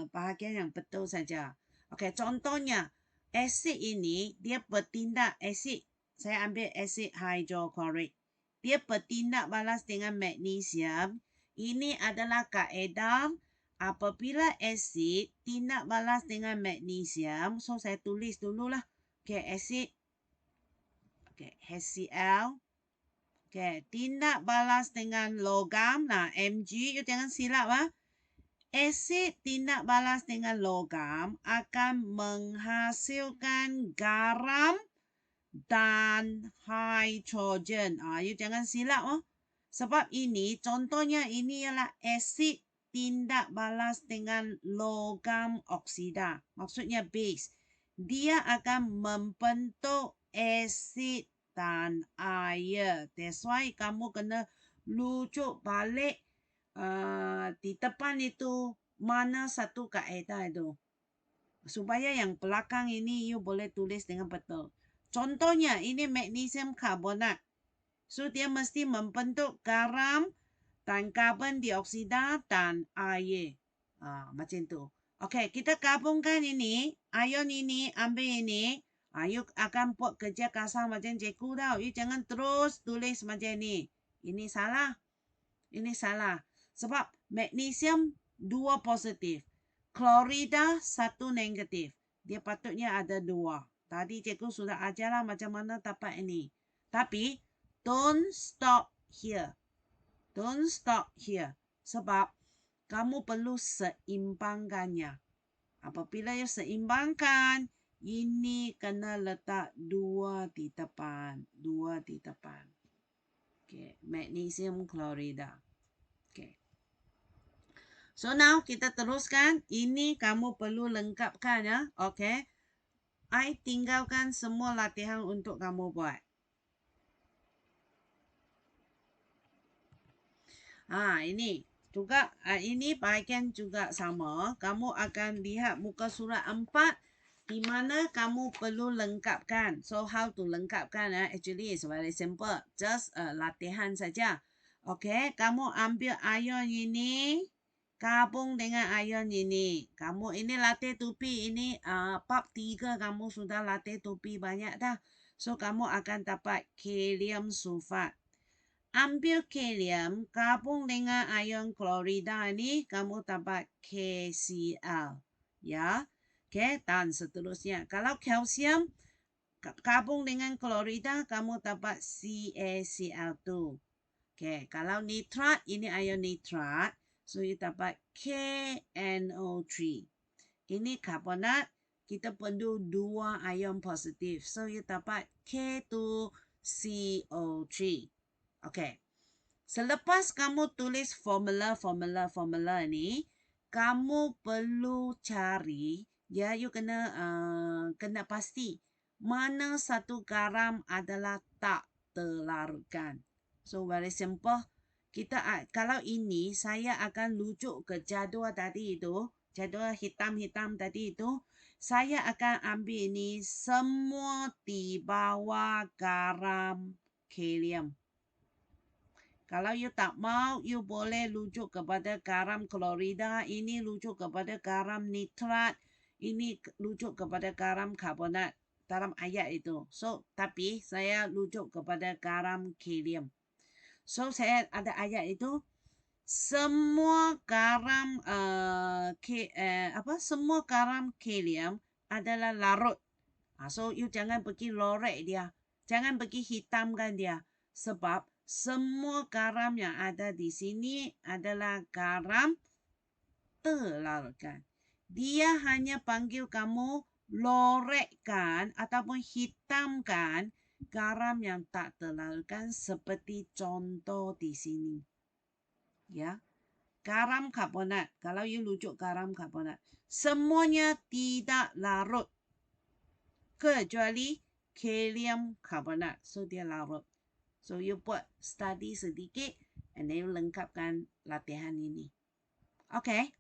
S1: bahagian yang betul saja. Okay, contohnya, asid ini, dia bertindak asid. Saya ambil asid hydrochloric. Dia bertindak balas dengan magnesium. Ini adalah kaedah apabila asid tindak balas dengan magnesium. So, saya tulis dululah. Okay, asid. Okay, HCl. Okay, tindak balas dengan logam. Nah, Mg, you jangan silap lah. Asid tindak balas dengan logam akan menghasilkan garam dan hidrogen. You jangan silap oh. Sebab ini, contohnya ini ialah asid tindak balas dengan logam oksida. Maksudnya base. Dia akan membentuk asid dan air. That's why kamu kena rujuk balik di depan itu mana satu kaedah itu. Supaya yang belakang ini you boleh tulis dengan betul. Contohnya ini magnesium carbonate. So dia mesti membentuk garam dan karbon dioksida dan air. Macam tu. Okay, kita gabungkan ini. Ion ini, ambil ini. You akan buat kerja kasar macam cikgu tau. You jangan terus tulis macam ni. Ini salah. Ini salah. Sebab magnesium 2 positif. Klorida 1 negatif. Dia patutnya ada 2. Tadi cikgu sudah ajarlah macam mana dapat ini. Tapi, don't stop here. Don't stop here. Sebab, kamu perlu seimbangkannya. Apabila you seimbangkan, ini kena letak 2 di depan. 2 di depan. Okay. Magnesium klorida. Okay. So now kita teruskan. Ini kamu perlu lengkapkan ya. Okay. I tinggalkan semua latihan untuk kamu buat. Ini juga ini bahagian juga sama. Kamu akan lihat muka surat 4 di mana kamu perlu lengkapkan. So how to lengkapkan actually is very simple. Just latihan saja. Okay, kamu ambil ion ini gabung dengan ion ini. Kamu ini latih tupi ini bab 3 kamu sudah latih tupi banyak dah. So kamu akan dapat kalium sulfat. Ambil kalium gabung dengan ion klorida ini kamu dapat KCl. Ya. Okay, dan seterusnya. Kalau kalsium gabung dengan klorida kamu dapat CaCl2. Okay, kalau nitrat ini ion nitrat. So, you dapat KNO3. Ini karbonat. Kita perlu 2 ion positif. So, you dapat K2CO3. Okay. Selepas kamu tulis formula ni, kamu perlu cari, ya, you kena pasti mana satu garam adalah tak terlarutkan. So, very simple. Kalau ini, saya akan rujuk ke jadual tadi itu, jadual hitam-hitam tadi itu, saya akan ambil ini semua di bawah garam kalium. Kalau you tak mau, you boleh rujuk kepada garam klorida, ini rujuk kepada garam nitrat, ini rujuk kepada garam karbonat dalam ayat itu. So, tapi saya rujuk kepada garam kalium. So, saya ada ayat itu, semua garam semua garam kalium adalah larut. So, you jangan pergi lorek dia. Jangan pergi hitamkan dia. Sebab semua garam yang ada di sini adalah garam terlarutkan. Dia hanya panggil kamu lorekkan ataupun hitamkan garam yang tak terlarutkan seperti contoh di sini. Ya. Garam karbonat. Kalau you rujuk garam karbonat. Semuanya tidak larut. Kecuali kalium karbonat. So, dia larut. So, you buat study sedikit and then you lengkapkan latihan ini. Okay.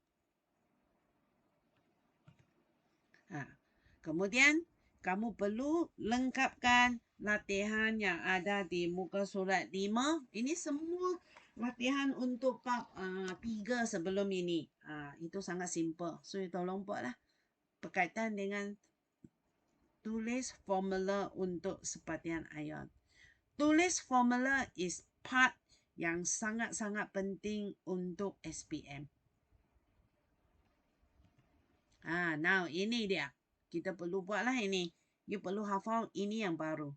S1: Kemudian, kamu perlu lengkapkan latihan yang ada di muka surat 5. Ini semua latihan untuk bab 3 sebelum ini. Itu sangat simple. So, you tolong buatlah berkaitan dengan tulis formula untuk sepatian ion. Tulis formula is part yang sangat-sangat penting untuk SPM. Now ini dia. Kita perlu buatlah ini. You perlu hafal ini yang baru.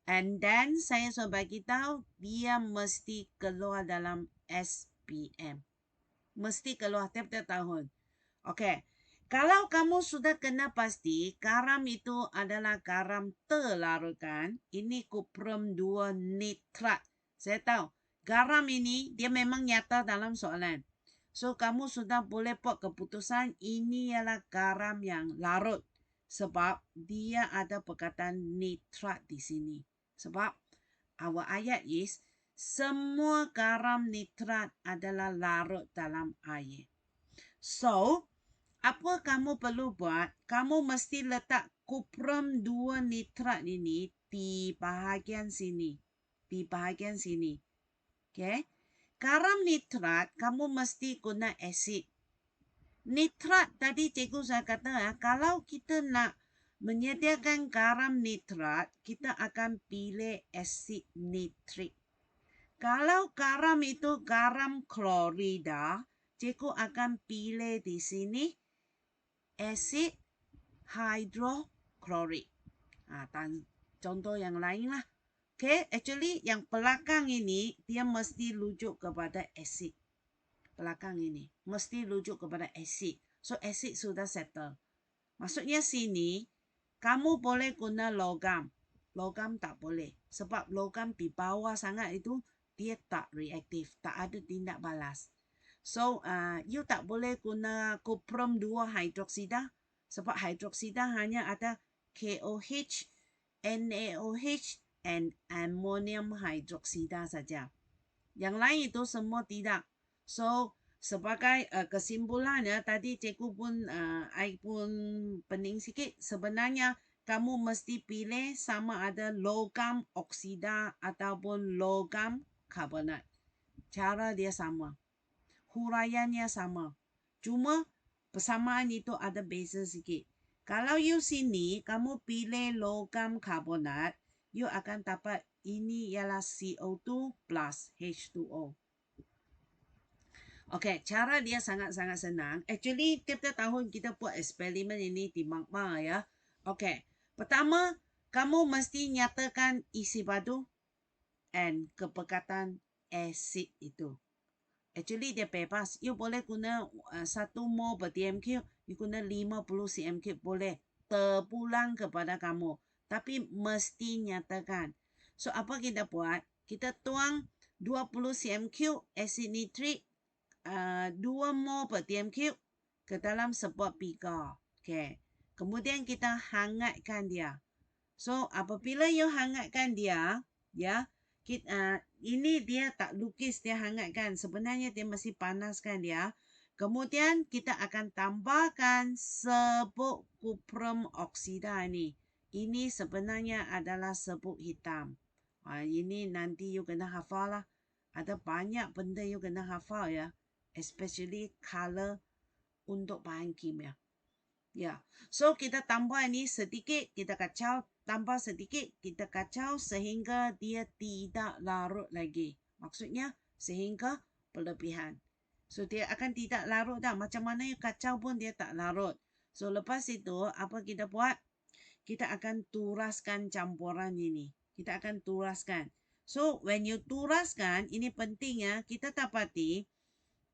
S1: And then saya sudah bagi tahu dia mesti keluar dalam SPM. Mesti keluar tiap-tiap tahun. Okay. Kalau kamu sudah kena pasti garam itu adalah garam terlarutkan, ini kuprum 2 nitrat. Saya tahu, garam ini dia memang nyata dalam soalan. So, kamu sudah boleh buat keputusan ini ialah garam yang larut. Sebab dia ada perkataan nitrat di sini. Sebab our ayat is, semua garam nitrat adalah larut dalam air. So, apa kamu perlu buat? Kamu mesti letak kuprum 2 nitrat ini di bahagian sini. Di bahagian sini. Okay? Garam nitrat, kamu mesti guna asid. Nitrat, tadi cikgu saya kata, kalau kita nak menyediakan garam nitrat, kita akan pilih asid nitrik. Kalau garam itu garam klorida, cikgu akan pilih di sini asid hidroklorik. Contoh yang lain lah. Okay, actually yang belakang ini dia mesti rujuk kepada asid. Belakang ini mesti rujuk kepada asid. So asid sudah settle. Maksudnya sini kamu boleh guna logam. Logam tak boleh. Sebab logam di bawah sangat itu dia tak reaktif, tak ada tindak balas. So you tak boleh guna kuprum 2 hidroksida sebab hidroksida hanya ada KOH, NaOH and ammonium hydroxida saja. Yang lain itu semua tidak. So sebagai kesimpulannya tadi cikgu pun I pun pening sikit, sebenarnya kamu mesti pilih sama ada logam oksida ataupun logam karbonat. Cara dia sama. Huraiannya sama. Cuma persamaan itu ada beza sikit. Kalau you sini kamu pilih logam karbonat, you akan dapat ini ialah CO2 plus H2O. Okay, cara dia sangat-sangat senang. Actually, tiap-tiap tahun kita buat eksperimen ini di magma ya. Okay, pertama, kamu mesti nyatakan isi padu and kepekatan asid itu. Actually, dia bebas. You boleh guna 1 mol per DMQ, you guna 50 cm3 boleh. Terpulang kepada kamu. Tapi mesti nyatakan. So, apa kita buat? Kita tuang 20 cm3 asid nitrik 2 mol per DMQ ke dalam sebuah beaker. Okay. Kemudian kita hangatkan dia. So, apabila you hangatkan dia, ya, ini dia tak lukis dia hangatkan. Sebenarnya dia mesti panaskan dia. Kemudian kita akan tambahkan serbuk kuprum oksida ini. Ini sebenarnya adalah serbuk hitam. Ini nanti you kena hafal lah. Ada banyak benda you kena hafal ya. Especially color untuk bahan kimia. Ya, so kita tambah ini sedikit, kita kacau, tambah sedikit, kita kacau sehingga dia tidak larut lagi. Maksudnya sehingga berlebihan. So dia akan tidak larut dah. Macam mana you kacau pun dia tak larut. So lepas itu apa kita buat? Kita akan turaskan campuran ini. Kita akan turaskan. So when you turaskan, ini pentingnya kita dapati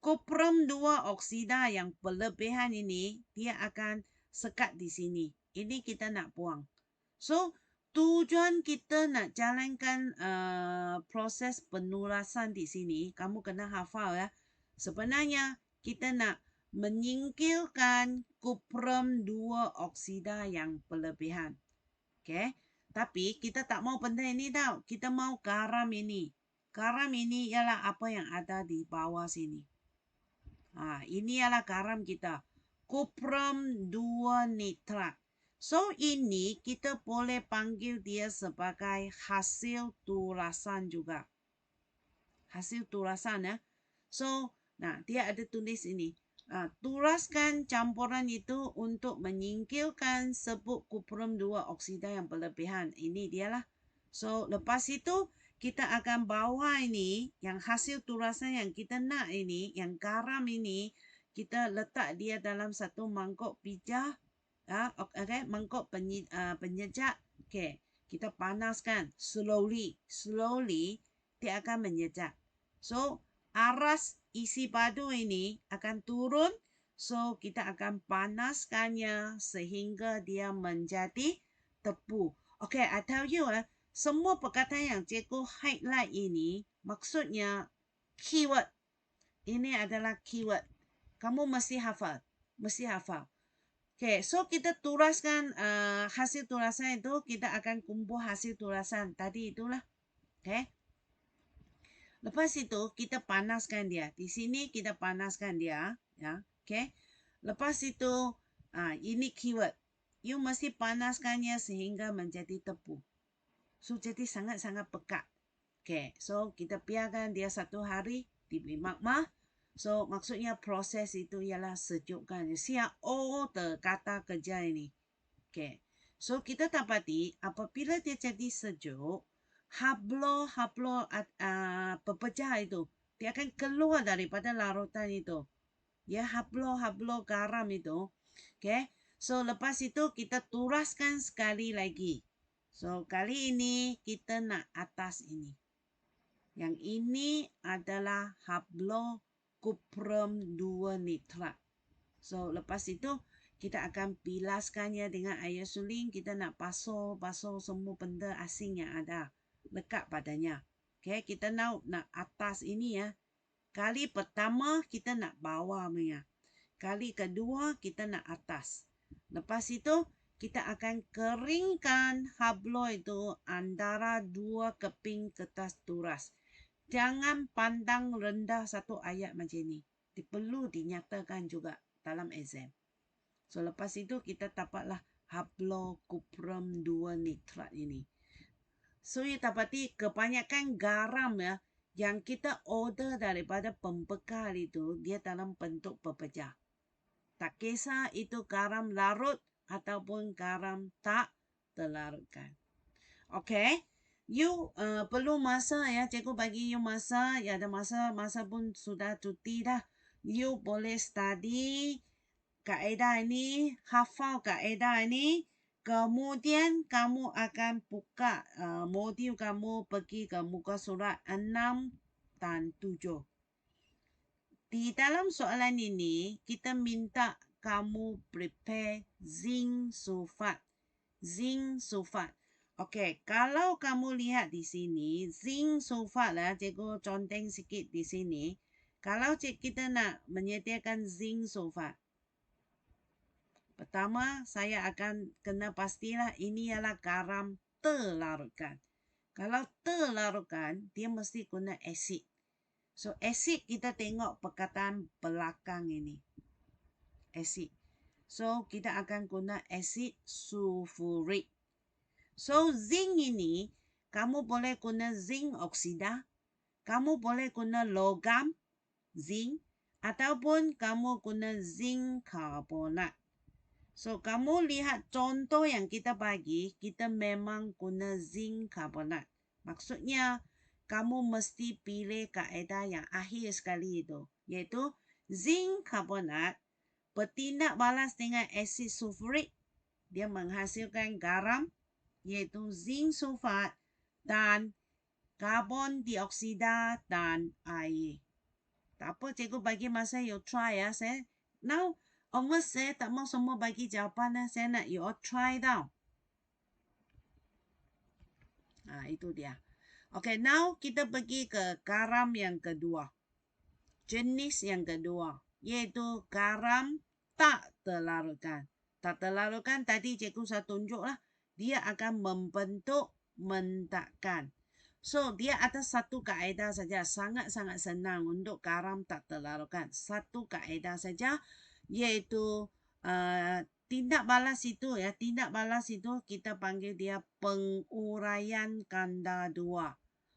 S1: kuprum 2 oksida yang berlebihan ini, dia akan sekat di sini. Ini kita nak buang. So, tujuan kita nak jalankan proses penulasan di sini, kamu kena hafal ya. Sebenarnya, kita nak menyingkirkan kuprum 2 oksida yang berlebihan. Okay? Tapi, kita tak mau benda ini tau. Kita mau garam ini. Garam ini ialah apa yang ada di bawah sini. Ini adalah garam kita. Kuprum 2 nitrat. So, ini kita boleh panggil dia sebagai hasil turasan juga. Hasil turasan ya. So, dia ada tulis ini. Turaskan campuran itu untuk menyingkirkan serbuk kuprum 2 oksida yang berlebihan. Ini dialah. So, lepas itu kita akan bawa ini, yang hasil turasan yang kita nak ini, yang garam ini, kita letak dia dalam satu mangkuk pijah, okay, mangkuk penyejak. Okay, kita panaskan slowly, dia akan menyejak. So, aras isi padu ini akan turun, so kita akan panaskannya sehingga dia menjadi tebu. Okay, I tell you semua perkataan yang cikgu highlight ini maksudnya keyword. Ini adalah keyword. Kamu mesti hafal. Okay, so kita turaskan hasil turasan itu, kita akan kumpul hasil turasan. Tadi itulah. Okay. Lepas itu kita panaskan dia. Di sini kita panaskan dia. Ya. Okay. Lepas itu ini keyword. You mesti panaskannya sehingga menjadi tebu. So, jadi sangat-sangat pekat. Okay, so kita biarkan dia 1 hari di magma. So, maksudnya proses itu ialah sejukkan. Siap kata kerja ini. Okay, so kita dapati apabila dia jadi sejuk, pepecah itu. Dia akan keluar daripada larutan itu. Ya, haplo garam itu. Okay. So, lepas itu kita turaskan sekali lagi. So, kali ini kita nak atas ini. Yang ini adalah haplocuprum 2 nitrat. So, lepas itu kita akan pilaskannya dengan air suling. Kita nak basuh semua benda asing yang ada lekat padanya. Okay, kita nak atas ini ya. Kali pertama kita nak bawah punya. Kali kedua kita nak atas. Lepas itu kita akan keringkan hablo itu antara 2 keping kertas turas. Jangan pandang rendah satu ayat macam ni. Perlu dinyatakan juga dalam exam. So lepas itu kita dapatlah haplocuprum 2 nitrat ini. So you dapati kebanyakan garam ya yang kita order daripada pembekal itu dia dalam bentuk pepecah. Tak kisah itu garam larut ataupun garam tak terlarutkan. Okay. You perlu masa ya. Cikgu bagi you masa. Ya ada masa pun sudah cuti dah. You boleh study kaedah ini. Hafal kaedah ini. Kemudian kamu akan buka modul kamu pergi ke muka surat 6 dan 7. Di dalam soalan ini, kita minta kamu prepare zinc sulfat. Zinc sulfat. Okey, kalau kamu lihat di sini, zinc sulfat lah, cikgu conteng sikit di sini. Kalau kita nak menyediakan zinc sulfat, pertama, saya akan kena pastilah ini ialah garam terlarutkan. Kalau terlarutkan, dia mesti guna asid. So, asid kita tengok perkataan belakang ini. Asid. So, kita akan guna asid sulfurik. So, zinc ini, kamu boleh guna zinc oksida. Kamu boleh guna logam zinc. Ataupun kamu guna zinc karbonat. So, kamu lihat contoh yang kita bagi, kita memang guna zinc karbonat. Maksudnya, kamu mesti pilih kaedah yang akhir sekali itu. Iaitu, zinc karbonat bertindak balas dengan asid sulfurik. Dia menghasilkan garam, iaitu zinc sulfat dan karbon dioksida dan air. Tak apa, cikgu bagi masa you try ya. Now, almost saya tak mau semua bagi jawapan lah. Saya nak you all try tau. Itu dia. Okay, now kita pergi ke garam yang kedua. Jenis yang kedua. Iaitu garam tak terlarutkan. Tak terlarutkan tadi cikgu saya tunjuk lah. Dia akan membentuk mentakan. So, dia ada satu kaedah saja. Sangat-sangat senang untuk garam tak terlarutkan. Satu kaedah saja. Iaitu tindak balas itu ya. Tindak balas itu kita panggil dia penguraian kanda 2.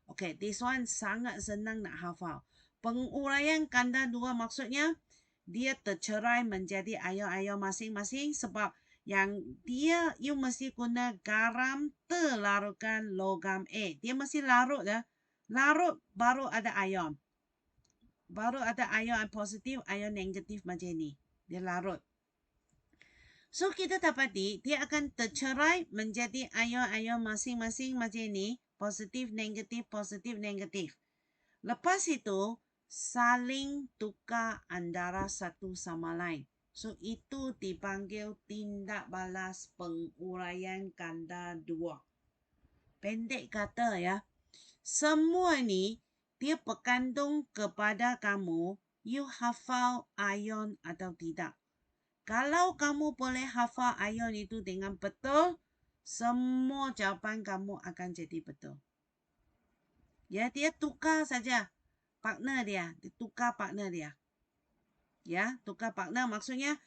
S1: Okay, this one sangat senang nak hafal. Penguraian kanda 2 maksudnya dia tercerai menjadi ayam-ayam masing-masing sebab yang dia you mesti guna garam terlarutkan logam A. Dia mesti larut ya. Larut baru ada ion. Baru ada ion positif, ion negatif macam ni. Dia larut. So kita dapati dia akan tercerai menjadi ion-ion masing-masing macam ni. Positif, negatif, positif, negatif. Lepas itu saling tukar antara satu sama lain. So, itu dipanggil tindak balas penguraian kanda 2. Pendek kata ya, semua ni dia bergantung kepada kamu, you hafal ion atau tidak. Kalau kamu boleh hafal ion itu dengan betul, semua jawapan kamu akan jadi betul. Ya, dia tukar saja partner dia. Dia tukar partner dia. Ya, tukar partner maksudnya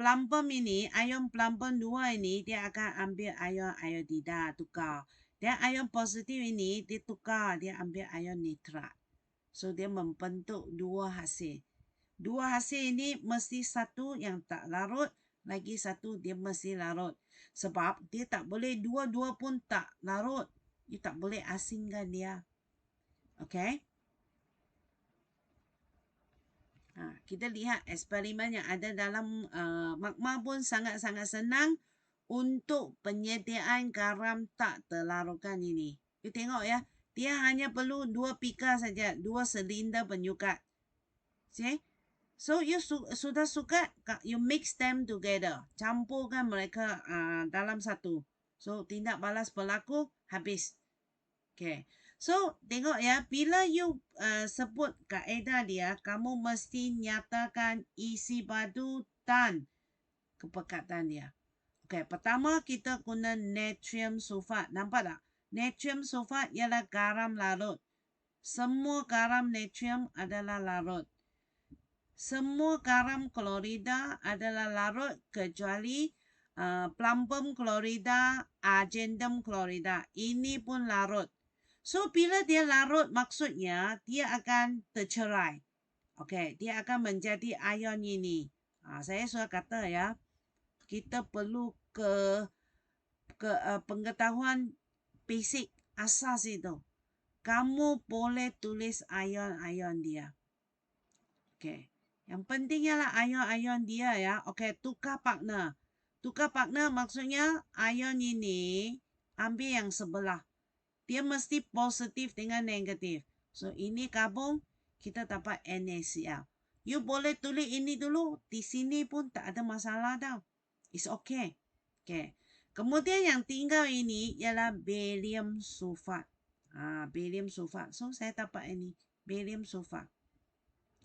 S1: plumpum ini, ion plumpum 2 ini dia akan ambil ion iodida tukar. Dan ion positif ini dia tukar, dia ambil ion nitrat. So dia membentuk dua hasil. Dua hasil ini mesti satu yang tak larut, lagi satu dia mesti larut. Sebab dia tak boleh dua-dua pun tak larut. You tak boleh asingkan dia. Okay. Kita lihat eksperimen yang ada dalam magma pun sangat-sangat senang untuk penyediaan garam tak terlarutkan ini. You tengok ya, dia hanya perlu 2 pika saja, 2 silinder penyukat. See? So you sudah sukat, you mix them together. Campurkan mereka dalam satu. So tindak balas berlaku, habis. Okay. So, tengok ya, bila you sebut kaedah dia, kamu mesti nyatakan isi padu dan kepekatan dia. Okay, pertama kita guna natrium sulfat. Nampak tak? Natrium sulfat ialah garam larut. Semua garam natrium adalah larut. Semua garam klorida adalah larut kecuali plumbum klorida, argentum klorida. Ini pun larut. So, bila dia larut, maksudnya dia akan tercerai. Okay, dia akan menjadi ion ini. Saya sudah kata ya, kita perlu ke pengetahuan basic asas itu. Kamu boleh tulis ion-ion dia. Okay, yang penting ialah ion-ion dia ya. Okay, tukar partner. Tukar partner maksudnya ion ini ambil yang sebelah. Dia mesti positif dengan negatif. So, ini gabung, kita dapat NaCl. You boleh tulis ini dulu. Di sini pun tak ada masalah tau. It's okay. Okay. Kemudian yang tinggal ini ialah barium sulfat. Barium sulfat. So, saya dapat ini. Barium sulfat.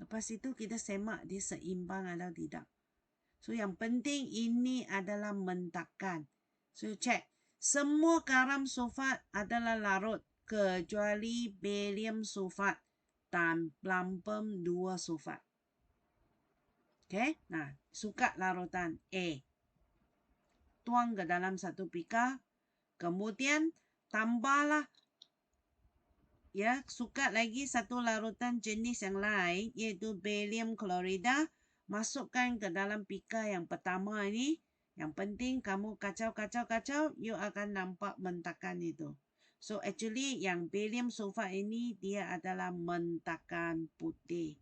S1: Lepas itu, kita semak dia seimbang atau tidak. So, yang penting ini adalah mentakan. So, check. Semua garam sulfat adalah larut kecuali barium sulfat dan plumbum 2 sulfat. Okay, nah, sukat larutan A. Tuang ke dalam satu pika. Kemudian tambahlah ya, sukat lagi satu larutan jenis yang lain iaitu barium klorida. Masukkan ke dalam pika yang pertama ini. Yang penting kamu kacau, you akan nampak mentakan itu. So actually yang barium sulfat ini dia adalah mentakan putih.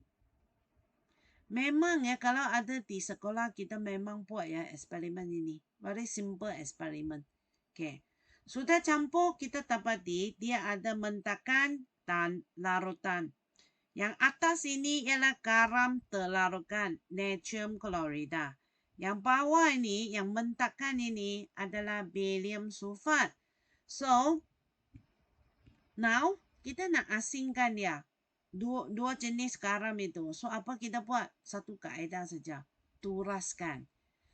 S1: Memang ya kalau ada di sekolah kita memang buat ya eksperimen ini. Very simple eksperimen. Okay. Sudah campur kita dapati dia ada mentakan dan larutan. Yang atas ini ialah garam terlarutkan, natrium klorida. Yang bawah ini, yang mentakan ini adalah barium sulfat. So, now kita nak asingkan dia. Dua jenis garam itu. So, apa kita buat? Satu kaedah saja. Turaskan.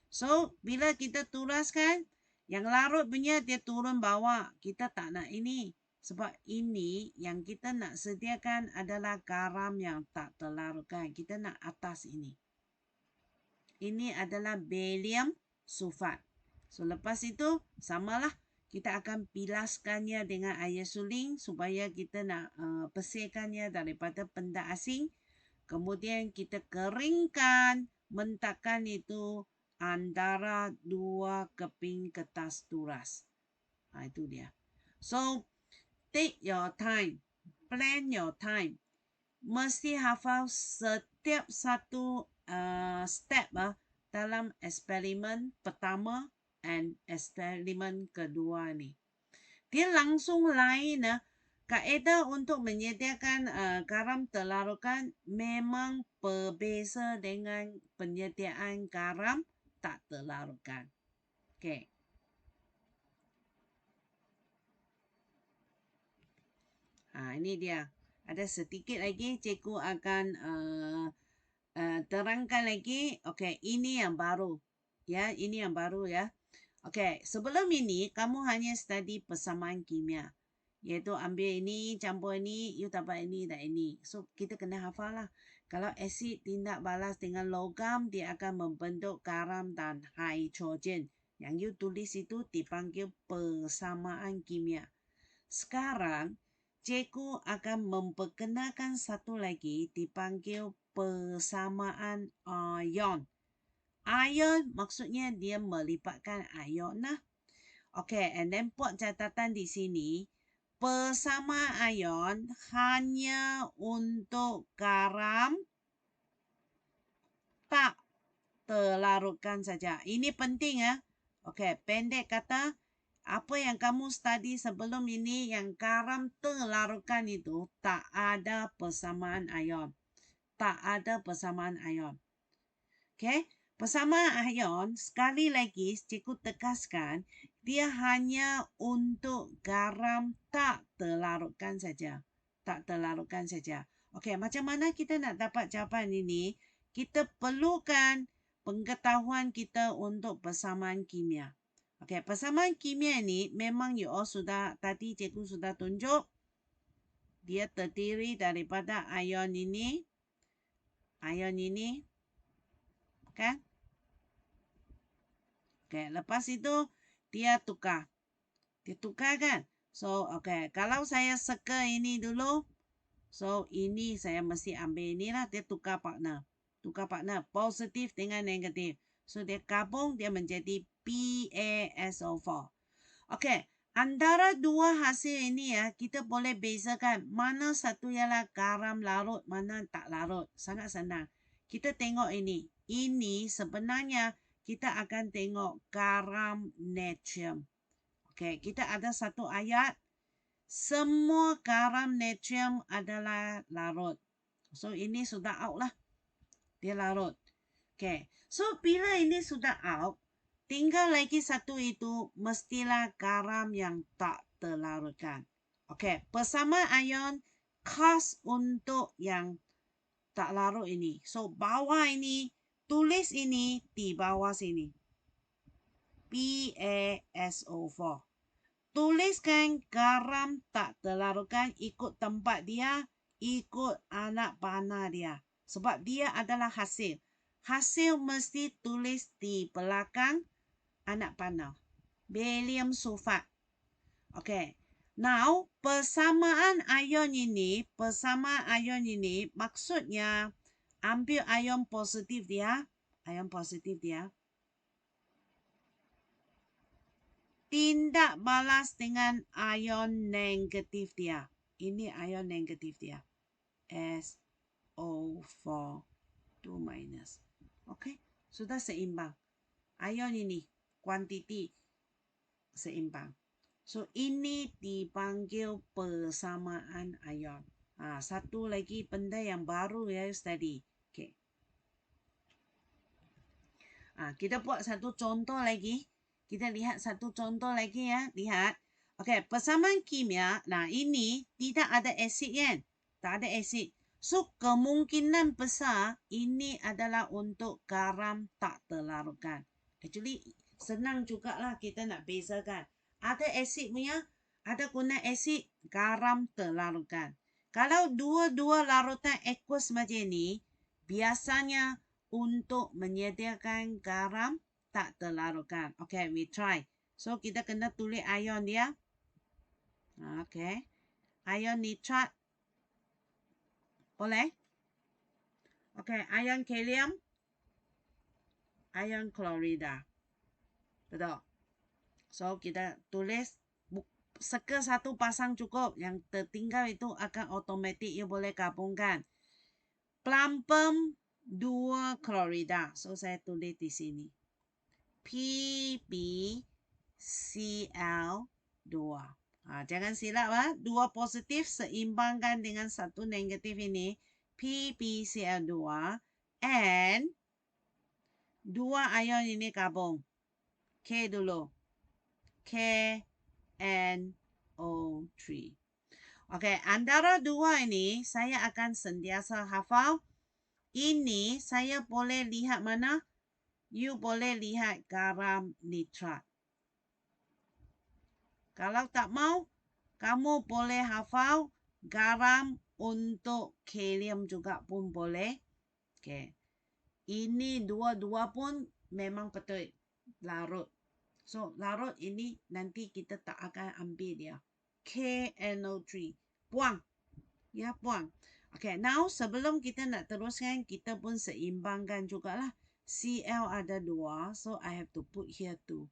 S1: So, bila kita turaskan, yang larut punya dia turun bawah. Kita tak nak ini. Sebab ini yang kita nak sediakan adalah garam yang tak terlarutkan. Kita nak atas ini. Ini adalah barium sulfat. So, lepas itu samalah. Kita akan pilaskannya dengan air suling supaya kita nak bersihkannya daripada benda asing. Kemudian kita keringkan mentakan itu antara 2 keping kertas turas. Itu dia. So, take your time. Plan your time. Mesti hafal setiap satu step dalam eksperimen pertama dan eksperimen kedua ni. Dia langsung lain kaedah untuk menyediakan garam terlarutkan memang berbeza dengan penyediaan garam tak terlarutkan. Okay. Ini dia. Ada sedikit lagi cikgu akan terangkan lagi. Okay, ini yang baru. Ya, ini yang baru ya. Okay, sebelum ini kamu hanya study persamaan kimia. Iaitu ambil ini, campur ini, you dapat ini dan ini. So, kita kena hafal lah. Kalau asid tindak balas dengan logam, dia akan membentuk garam dan hidrogen. Yang you tulis itu dipanggil persamaan kimia. Sekarang, cikgu akan memperkenalkan satu lagi dipanggil persamaan ion. Ion maksudnya dia melibatkan ion lah. Okay, and then buat catatan di sini. persamaan ion hanya untuk garam tak terlarutkan saja. Ini penting ya. Okey, pendek kata, apa yang kamu study sebelum ini yang garam terlarutkan itu tak ada persamaan ion. Tak ada persamaan ion. Okey, persamaan ion sekali lagi cikgu tegaskan dia hanya untuk garam tak terlarutkan saja. Tak terlarutkan saja. Okey, macam mana kita nak dapat jawapan ini? Kita perlukan pengetahuan kita untuk persamaan kimia. Okey, persamaan kimia ini memang you all sudah, tadi cikgu sudah tunjuk. Dia terdiri daripada ion ini, kan? Okey, lepas itu dia tukar. Dia tukar kan? So, okey, kalau saya circle ini dulu, so ini saya mesti ambil inilah, dia tukar partner. Tukar partner positif dengan negatif. So dia gabung, dia menjadi PaSO4. Okey, antara dua hasil ini ya, kita boleh bezakan mana satu ialah garam larut, mana tak larut. Sangat senang. Kita tengok ini. Ini sebenarnya kita akan tengok garam natrium. Okey, kita ada satu ayat. Semua garam natrium adalah larut. So ini sudah out lah. Dia larut. Okay. So bila ini sudah out, tinggal lagi satu itu mestilah garam yang tak terlarutkan. Okay. Persamaan ion khas untuk yang tak larut ini. So bawah ini, tulis ini di bawah sini. PaSO4. Tuliskan garam tak terlarutkan ikut tempat dia, ikut anak panah dia. Sebab dia adalah hasil. Hasil mesti tulis di belakang anak panah. Barium sulfat. Okay. Now, persamaan ion ini maksudnya ambil ion positif dia. Tindak balas dengan ion negatif dia. Ini ion negatif dia. SO4 2 minus. Okey, sudah seimbang. Ion ini kuantiti seimbang. So ini dipanggil persamaan ion. Satu lagi benda yang baru ya tadi. Okey. Kita buat satu contoh lagi. Kita lihat satu contoh lagi ya. Lihat. Okey, persamaan kimia. Nah, ini tidak ada asid kan? Tak ada asid. So, kemungkinan besar ini adalah untuk garam tak terlarutkan. Actually, senang jugalah kita nak bezakan. Ada asid punya, ada guna asid, garam terlarutkan. Kalau dua-dua larutan aqueous macam ni, biasanya untuk menyediakan garam tak terlarutkan. Okay, we try. So, kita kena tulis ion dia. Okay. Ion nitrat. Boleh? Okay, ion kalium. Ion klorida. Betul. So, kita tulis. Circle satu pasang cukup. Yang tertinggal itu akan automatic. You boleh gabungkan. Plumpum 2 klorida. So, saya tulis di sini. PbCl2. Jangan silap. Dua positif seimbangkan dengan satu negatif ini. PbCl2. And dua ion ini gabung. K dulu. KNO3. Okey, antara dua ini saya akan sentiasa hafal. Ini saya boleh lihat mana? You boleh lihat garam nitrat. Kalau tak mau, kamu boleh hafal garam untuk kalium juga pun boleh. Okay. Ini dua-dua pun memang betul larut. So, larut ini nanti kita tak akan ambil dia. KNO3. Buang. Ya, buang. Okay, now sebelum kita nak teruskan, kita pun seimbangkan jugalah. Cl ada 2, so I have to put here 2.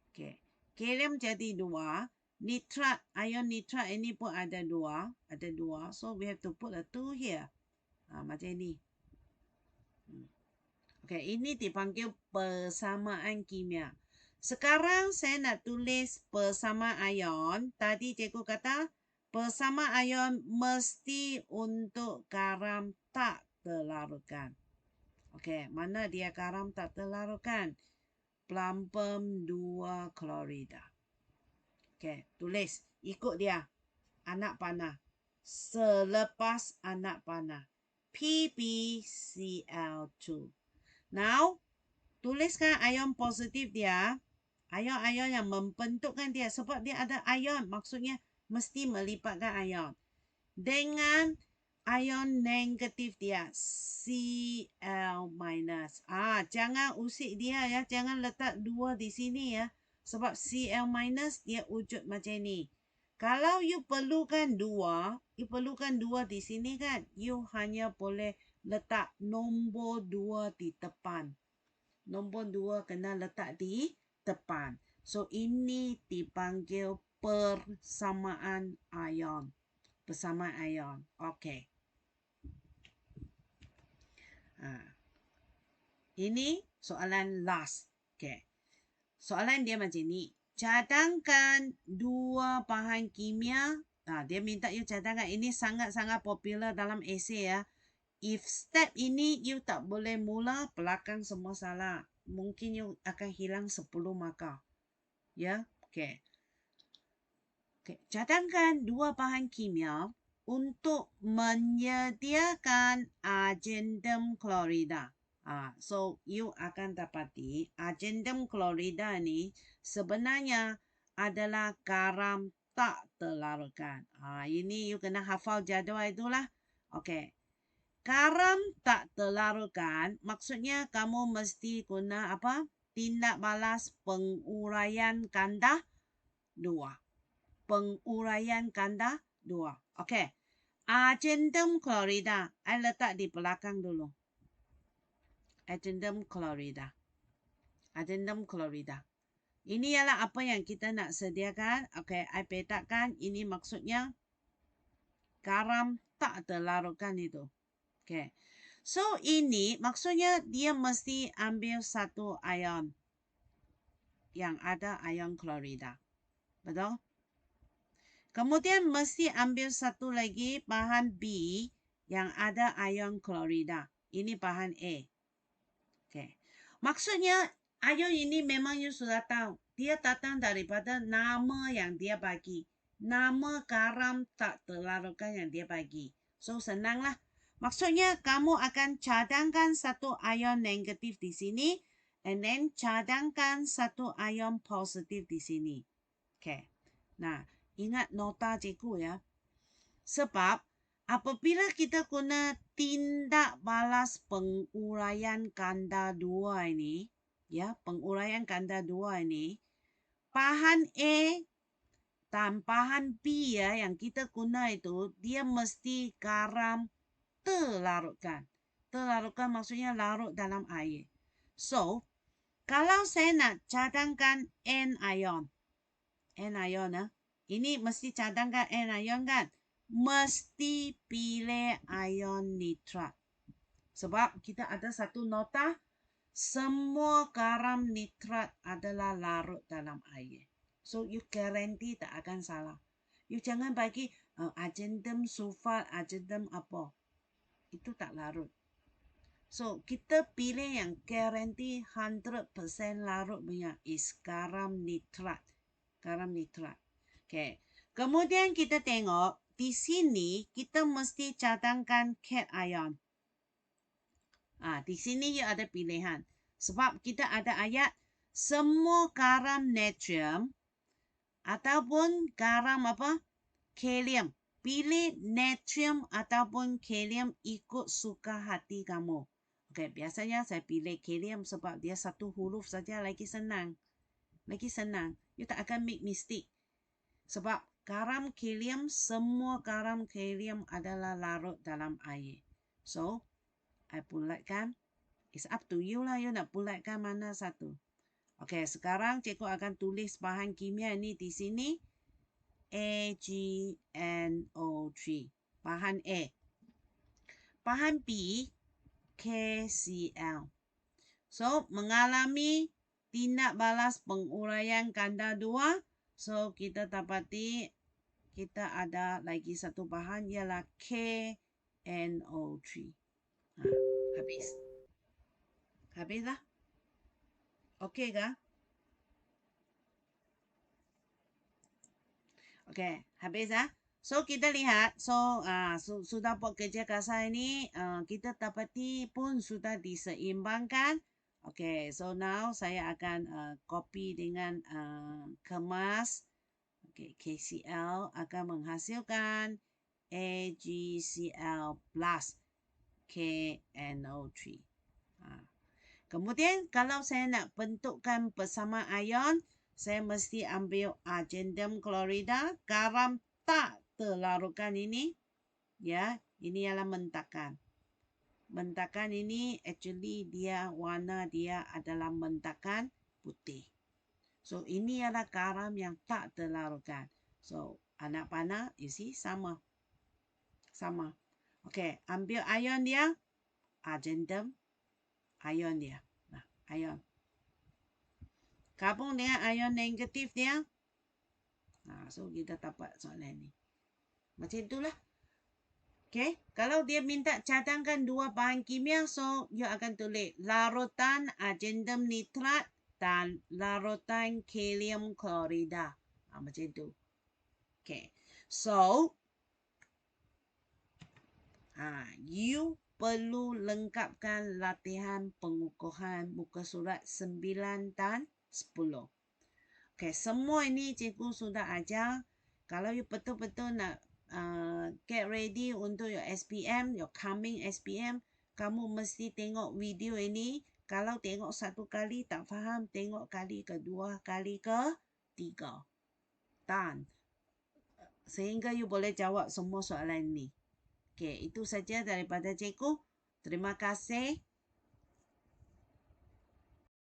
S1: Okay. Kalium jadi 2, Nitrat, ion nitrat ini pun ada dua. So we have to put a 2 here. Macam ini. Okay, ini dipanggil persamaan kimia. Sekarang saya nak tulis persamaan ion. Tadi cikgu kata persamaan ion mesti untuk garam tak terlarutkan. Okay, mana dia garam tak terlarutkan? Plumbum 2 klorida. Okay, tulis. Ikut dia. Anak panah. Selepas anak panah. PbCl2. Now, tuliskan ion positif dia. Ion-ion yang membentukkan dia. Sebab dia ada ion. Maksudnya mesti melipatkan ion. Dengan ion negatif dia. Cl minus. Jangan usik dia ya. Jangan letak 2 di sini ya. Sebab Cl minus dia wujud macam ni. Kalau you perlukan 2 di sini kan. You hanya boleh letak nombor 2 di depan. Nombor 2 kena letak di depan. So, ini dipanggil persamaan ion. Persamaan ion. Okay. Ini soalan last. Okay. Soalan dia macam ni. Cadangkan 2 bahan kimia. Dia minta you cadangkan. Ini sangat-sangat popular dalam esei ya. If step ini you tak boleh mula, belakang semua salah. Mungkin you akan hilang 10 markah. Ya, okay. Cadangkan 2 bahan kimia untuk menyediakan argendum klorida. So, you akan dapati argendum klorida ni sebenarnya adalah garam tak terlarutkan. Ini you kena hafal jadual itulah. Okay. Garam tak terlarutkan, maksudnya kamu mesti guna apa? Tindak balas penguraian ganda 2. Penguraian ganda 2. Okey. Argendum klorida. I letak di belakang dulu. Argendum klorida. Argendum klorida. Ini ialah apa yang kita nak sediakan. Okey, I petakan. Ini maksudnya garam tak terlarutkan itu. Okay. So, ini maksudnya dia mesti ambil satu ion yang ada ion klorida. Betul? Kemudian mesti ambil satu lagi bahan B yang ada ion klorida. Ini bahan A. Okay. Maksudnya ion ini memang you sudah tahu. Dia datang daripada nama yang dia bagi. Nama garam tak terlarutkan yang dia bagi. So, senanglah. Maksudnya kamu akan cadangkan satu ion negatif di sini and then cadangkan satu ion positif di sini. Okay. Nah, ingat nota cikgu ya. Sebab apabila kita guna tindak balas penguraian ganda 2 ini, ya, penguraian ganda 2 ini, bahan A dan bahan B ya yang kita guna itu, dia mesti garam terlarutkan. Terlarutkan maksudnya larut dalam air. So, kalau saya nak cadangkan anion. Anion ini mesti cadangkan anion kan? Mesti pilih ion nitrat. Sebab kita ada satu nota. Semua garam nitrat adalah larut dalam air. So, you guarantee tak akan salah. You jangan bagi argendum sulfat, argendum apa. Itu tak larut. So, kita pilih yang guarantee 100% larut punya is garam nitrat. Garam nitrat. Okay. Kemudian kita tengok, di sini kita mesti cadangkan cation. Di sini you ada pilihan. Sebab kita ada ayat, semua garam natrium ataupun garam apa? Kalium. Pilih natrium ataupun kalium ikut suka hati kamu. Okay, biasanya saya pilih kalium sebab dia satu huruf saja lagi senang. Lagi senang. You tak akan make mistake. Sebab garam kalium, semua garam kalium adalah larut dalam air. So, I bulatkan. It's up to you lah, you nak bulatkan mana satu. Okay, sekarang cikgu akan tulis bahan kimia ini di sini. AgNO3. Bahan A. Bahan B, KCl. So, mengalami tindak balas penguraian ganda 2. So, kita dapati kita ada lagi satu bahan ialah KNO3. Habis. Habis lah. Okey kah? Okey, habis ah. So kita lihat, sudah buat kerja kasar ini, kita dapati pun sudah diseimbangkan. Okey, so now saya akan copy dengan kemas. Okey, KCl akan menghasilkan AgCl plus KNO3. Kemudian kalau saya nak bentukkan bersama ion, saya mesti ambil argentum chlorida, garam tak terlarutkan ini. Ya, ini ialah mentakan. Mentakan ini actually warna dia adalah mentakan putih. So, ini adalah garam yang tak terlarutkan. So, anak panah, you see, sama. Sama. Okay, ambil ion dia, argentum, ion dia. Nah, ion. Gabung dengan ion negatif dia. So, kita dapat soalan ni. Macam itulah. Okay. Kalau dia minta cadangkan dua bahan kimia, so, you akan tulis larutan argentum nitrat dan larutan kalium klorida. Macam itu. Okay. So, you perlu lengkapkan latihan pengukuhan muka surat 9 dan 10. Okay, semua ini cikgu sudah ajar. Kalau you betul-betul nak get ready untuk your SPM, your coming SPM, kamu mesti tengok video ini. Kalau tengok satu kali tak faham, tengok kali kedua, kali ketiga. Dan sehingga you boleh jawab semua soalan ini. Okay, itu saja daripada cikgu. Terima kasih.